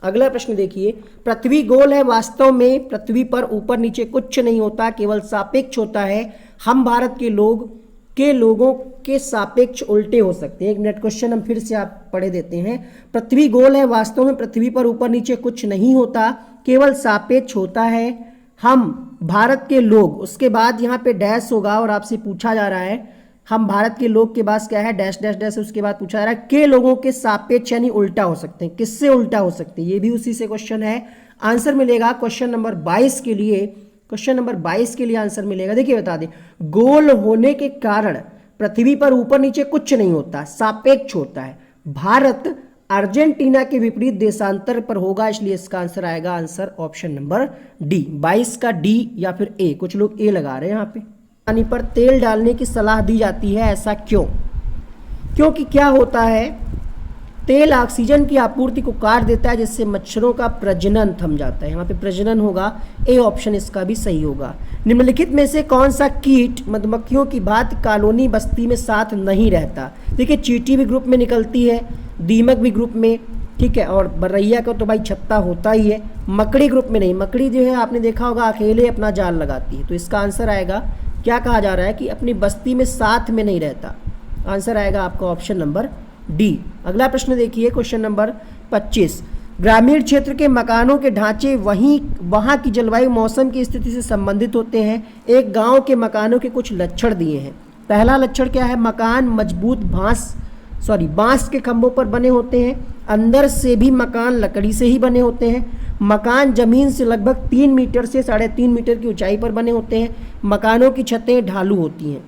अगला प्रश्न देखिए, पृथ्वी गोल है, वास्तव में पृथ्वी पर ऊपर नीचे कुछ नहीं होता, केवल सापेक्ष होता है। हम भारत के लोगों के सापेक्ष उल्टे हो सकते हैं। 1 मिनट, क्वेश्चन हम फिर से आप पढ़े देते हैं। पृथ्वी गोल है, वास्तव में पृथ्वी पर ऊपर नीचे कुछ नहीं होता, केवल सापेक्ष होता है। हम भारत के लोग, उसके बाद यहाँ पे डैश होगा और आपसे पूछा जा रहा है, हम भारत के लोग के पास क्या है, डैश डैश डैश, उसके बाद पूछा जा रहा है के लोगों के सापेक्ष यानी उल्टा हो सकते हैं। किससे उल्टा हो सकते हैं, ये भी उसी से क्वेश्चन है। आंसर मिलेगा क्वेश्चन नंबर 22 के लिए, क्वेश्चन नंबर 22 के लिए आंसर मिलेगा। देखिए बता दें, गोल होने के कारण पृथ्वी पर ऊपर नीचे कुछ नहीं होता, सापेक्ष होता है। भारत अर्जेंटीना के विपरीत देशांतर पर होगा, इसलिए इसका आंसर आएगा, आंसर ऑप्शन नंबर डी। 22 का डी या फिर ए, कुछ लोग ए लगा रहे हैं यहाँ पे। पानी पर तेल डालने की सलाह दी जाती है, ऐसा क्यों? क्योंकि क्या होता है, तेल ऑक्सीजन की आपूर्ति को काट देता है, जिससे मच्छरों का प्रजनन थम जाता है। यहाँ पे प्रजनन होगा, ए ऑप्शन इसका भी सही होगा। निम्नलिखित में से कौन सा कीट मधुमक्खियों की भांति कॉलोनी बस्ती में साथ नहीं रहता? देखिए, चींटी भी ग्रुप में निकलती है, दीमक भी ग्रुप में, ठीक है, और बरैया का तो भाई छत्ता होता ही है। मकड़ी ग्रुप में नहीं, मकड़ी जो है आपने देखा होगा अकेले अपना जाल लगाती है। तो इसका आंसर आएगा, क्या कहा जा रहा है कि अपनी बस्ती में साथ में नहीं रहता। आंसर आएगा आपका ऑप्शन नंबर डी। अगला प्रश्न देखिए, क्वेश्चन नंबर 25, ग्रामीण क्षेत्र के मकानों के ढांचे वहाँ की जलवायु मौसम की स्थिति से संबंधित होते हैं। एक गांव के मकानों के कुछ लक्षण दिए हैं। पहला लक्षण क्या है, मकान मजबूत बांस के खंभों पर बने होते हैं। अंदर से भी मकान लकड़ी से ही बने होते हैं। मकान जमीन से लगभग 3 मीटर से 3.5 मीटर की ऊंचाई पर बने होते हैं। मकानों की छतें ढालू होती हैं।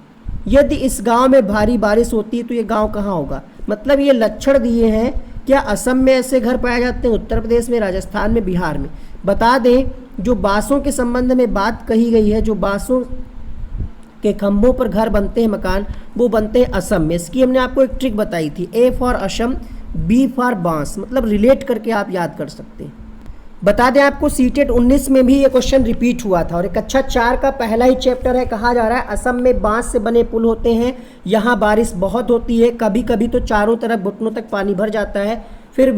यदि इस गांव में भारी बारिश होती है तो ये गांव कहाँ होगा? मतलब ये लक्षण दिए हैं। क्या असम में ऐसे घर पाए जाते हैं, उत्तर प्रदेश में, राजस्थान में, बिहार में? बता दें, जो बांसों के संबंध में बात कही गई है, जो बांसों के खंभों पर घर बनते हैं, मकान, वो बनते हैं असम में। इसकी हमने आपको एक ट्रिक बताई थी, A for Assam, B for बांस, मतलब रिलेट करके आप याद कर सकते हैं। बता दें आपको, सीटेट 19 में भी ये क्वेश्चन रिपीट हुआ था, और कक्षा 4 का पहला ही चैप्टर है। कहा जा रहा है असम में बांस से बने पुल होते हैं, यहाँ बारिश बहुत होती है, कभी कभी तो चारों तरफ घुटनों तक पानी भर जाता है, फिर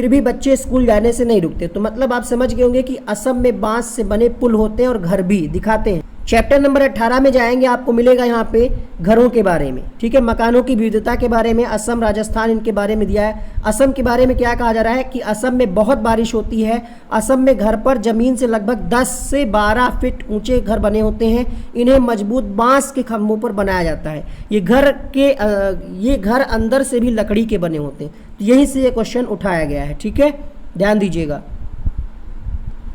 भी बच्चे स्कूल जाने से नहीं रुकते। तो मतलब आप समझ गए होंगे कि असम में बांस से बने पुल होते हैं और घर भी दिखाते हैं। चैप्टर नंबर 18 में जाएंगे, आपको मिलेगा यहाँ पे घरों के बारे में, ठीक है, मकानों की विविधता के बारे में, असम, राजस्थान, इनके बारे में दिया है। असम के बारे में क्या कहा जा रहा है कि असम में बहुत बारिश होती है। असम में घर पर जमीन से लगभग 10 से 12 फीट ऊंचे घर बने होते हैं। इन्हें मजबूत बांस के खंभों पर बनाया जाता है। ये घर अंदर से भी लकड़ी के बने होते हैं। तो यहीं से ये क्वेश्चन उठाया गया है, ठीक है, ध्यान दीजिएगा।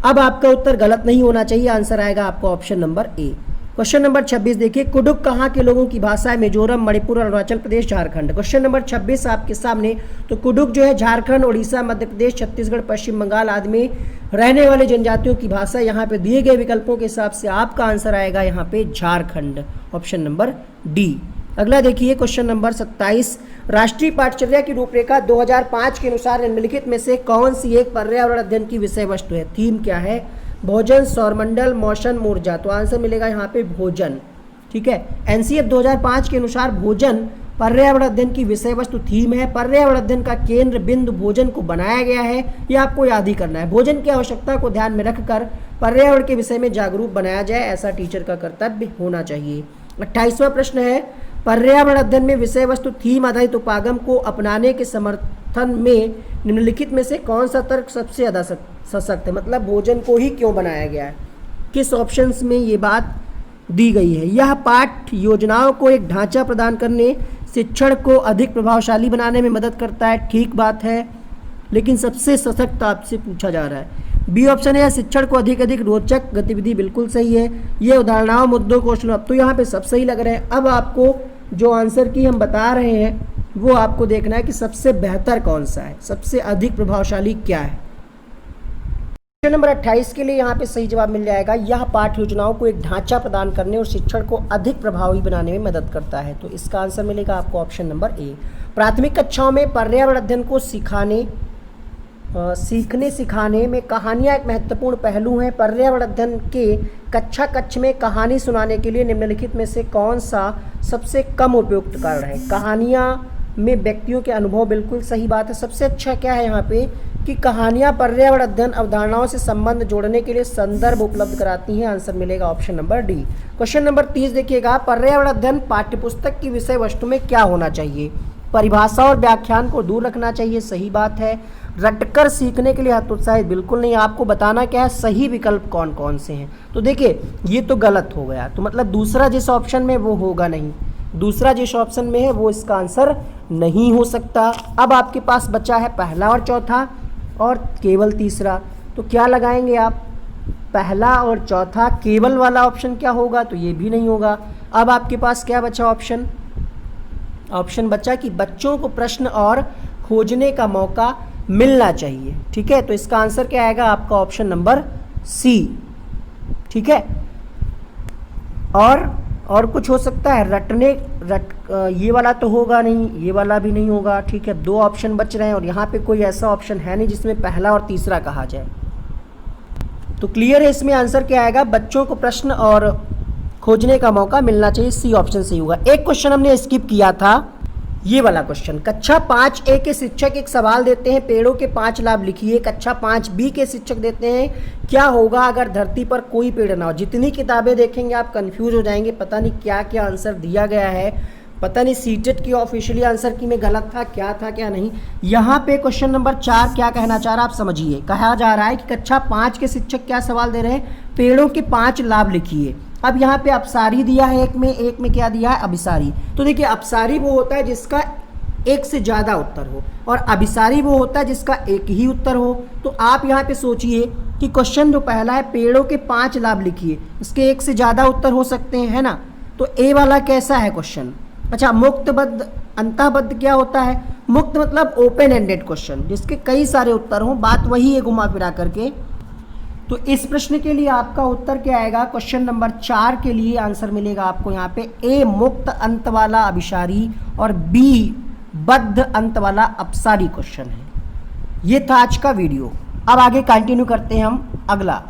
अब आपका उत्तर गलत नहीं होना चाहिए, आंसर आएगा आपका option number A. Question number 26 देखिए, कुडुक कहाँ के लोगों की भाषा है? मिजोरम, मणिपुर, अरुणाचल प्रदेश, झारखंड। क्वेश्चन नंबर 26 आपके सामने। तो कुडुक जो है झारखंड, उड़ीसा, मध्य प्रदेश, छत्तीसगढ़, पश्चिम बंगाल आदि में रहने वाले जनजातियों की भाषा। यहाँ पे दिए गए विकल्पों के हिसाब से आपका आंसर आएगा यहाँ पे झारखंड, ऑप्शन नंबर डी। अगला देखिए, क्वेश्चन नंबर 27, राष्ट्रीय पाठचर्या की रूपरेखा 2005 के अनुसार निम्नलिखित में से कौन सी एक पर्यावरण अध्ययन की विषय वस्तु है? थीम क्या है? भोजन, सौरमंडल, मौसम, ऊर्जा। तो आंसर मिलेगा यहाँ पे भोजन, ठीक है। एनसीएफ 2005 के अनुसार भोजन पर्यावरण अध्ययन की विषय वस्तु थीम है। पर्यावरण अध्ययन का केंद्र बिंदु भोजन को बनाया गया है, यह आपको याद ही करना है। भोजन की आवश्यकता को ध्यान में रखकर पर्यावरण के विषय में जागरूक बनाया जाए, ऐसा टीचर का कर्तव्य होना चाहिए। 28वां प्रश्न है, पर्यावरण अध्ययन में विषय वस्तु थीम आधारित उपागम को अपनाने के समर्थन में निम्नलिखित में से कौन सा तर्क सबसे ज़्यादा सशक्त है? मतलब भोजन को ही क्यों बनाया गया है, किस ऑप्शंस में ये बात दी गई है? यह पाठ योजनाओं को एक ढांचा प्रदान करने, शिक्षण को अधिक प्रभावशाली बनाने में मदद करता है। ठीक बात है, लेकिन सबसे सशक्त आपसे पूछा जा रहा है। बी ऑप्शन है शिक्षण को अधिक रोचक गतिविधि, बिल्कुल सही है। ये उदाहरणाओं मुद्दों क्वेश्चन, अब तो यहाँ पे सब सही लग रहे हैं। अब आपको जो आंसर की हम बता रहे हैं वो आपको देखना है कि सबसे बेहतर कौन सा है, सबसे अधिक प्रभावशाली क्या है। क्वेश्चन नंबर 28 के लिए यहाँ पे सही जवाब मिल जाएगा, यह पाठ योजनाओं को एक ढांचा प्रदान करने और शिक्षण को अधिक प्रभावी बनाने में मदद करता है। तो इसका आंसर मिलेगा आपको ऑप्शन नंबर ए। प्राथमिक कक्षाओं में पर्यावरण अध्ययन को सीखने सिखाने में कहानियाँ एक महत्वपूर्ण पहलू हैं। पर्यावरण अध्ययन के कक्ष में कहानी सुनाने के लिए निम्नलिखित में से कौन सा सबसे कम उपयुक्त कारण है? कहानियाँ में व्यक्तियों के अनुभव, बिल्कुल सही बात है। सबसे अच्छा क्या है यहाँ पे कि कहानियाँ पर्यावरण अध्ययन अवधारणाओं से संबंध जोड़ने के लिए संदर्भ उपलब्ध कराती हैं। आंसर मिलेगा option number D. Question number 30 देखिएगा, पर्यावरण अध्ययन पाठ्यपुस्तक की विषय वस्तु में क्या होना चाहिए? परिभाषा और व्याख्यान को दूर रखना चाहिए, सही बात है। रटकर सीखने के लिए हतोत्साहित, बिल्कुल नहीं। आपको बताना क्या है सही विकल्प कौन कौन से हैं। तो देखिए ये तो गलत हो गया, तो मतलब दूसरा जिस ऑप्शन में वो होगा नहीं, दूसरा जिस ऑप्शन में है वो इसका आंसर नहीं हो सकता। अब आपके पास बचा है पहला और चौथा और केवल तीसरा, तो क्या लगाएंगे आप? पहला और चौथा, केवल वाला ऑप्शन क्या होगा? तो ये भी नहीं होगा। अब आपके पास क्या बचा ऑप्शन बचा कि बच्चों को प्रश्न और खोजने का मौका मिलना चाहिए। ठीक है, तो इसका आंसर क्या आएगा आपका ऑप्शन नंबर सी। ठीक है, और कुछ हो सकता है? ये वाला तो होगा नहीं, ये वाला भी नहीं होगा। ठीक है, 2 ऑप्शन बच रहे हैं और यहाँ पे कोई ऐसा ऑप्शन है नहीं जिसमें पहला और तीसरा कहा जाए। तो क्लियर है, इसमें आंसर क्या आएगा? बच्चों को प्रश्न और खोजने का मौका मिलना चाहिए, सी ऑप्शन सही होगा। एक क्वेश्चन हमने स्किप किया था, ये वाला क्वेश्चन। कक्षा 5A के शिक्षक एक सवाल देते हैं, पेड़ों के 5 लाभ लिखिए। कक्षा 5B के शिक्षक देते हैं, क्या होगा अगर धरती पर कोई पेड़ ना हो? जितनी किताबें देखेंगे आप कंफ्यूज हो जाएंगे, पता नहीं क्या क्या आंसर दिया गया है, पता नहीं सीटेट की ऑफिशियली आंसर की में गलत था क्या नहीं। यहाँ पे क्वेश्चन नंबर 4 क्या कहना चाह रहा है आप समझिए। कहा जा रहा है कि कक्षा 5 के शिक्षक क्या सवाल दे रहे हैं? पेड़ों के 5 लाभ लिखिए। अब यहाँ पे अपसारी दिया है, एक में क्या दिया है? अभिसारी। तो देखिए अपसारी वो होता है जिसका एक से ज़्यादा उत्तर हो और अभिसारी वो होता है जिसका एक ही उत्तर हो। तो आप यहाँ पे सोचिए कि क्वेश्चन जो पहला है पेड़ों के 5 लाभ लिखिए, इसके एक से ज़्यादा उत्तर हो सकते हैं, है ना? तो ए वाला कैसा है क्वेश्चन? अच्छा, मुक्तबद्ध अंतःबद्ध क्या होता है? मुक्त मतलब ओपन एंडेड क्वेश्चन जिसके कई सारे उत्तर हों, बात वही है घुमा फिरा करके। तो इस प्रश्न के लिए आपका उत्तर क्या आएगा? क्वेश्चन नंबर 4 के लिए आंसर मिलेगा आपको यहाँ पे ए मुक्त अंत वाला अभिसारी और बी बद्ध अंत वाला अपसारी क्वेश्चन है। ये था आज का वीडियो। अब आगे कंटिन्यू करते हैं हम अगला।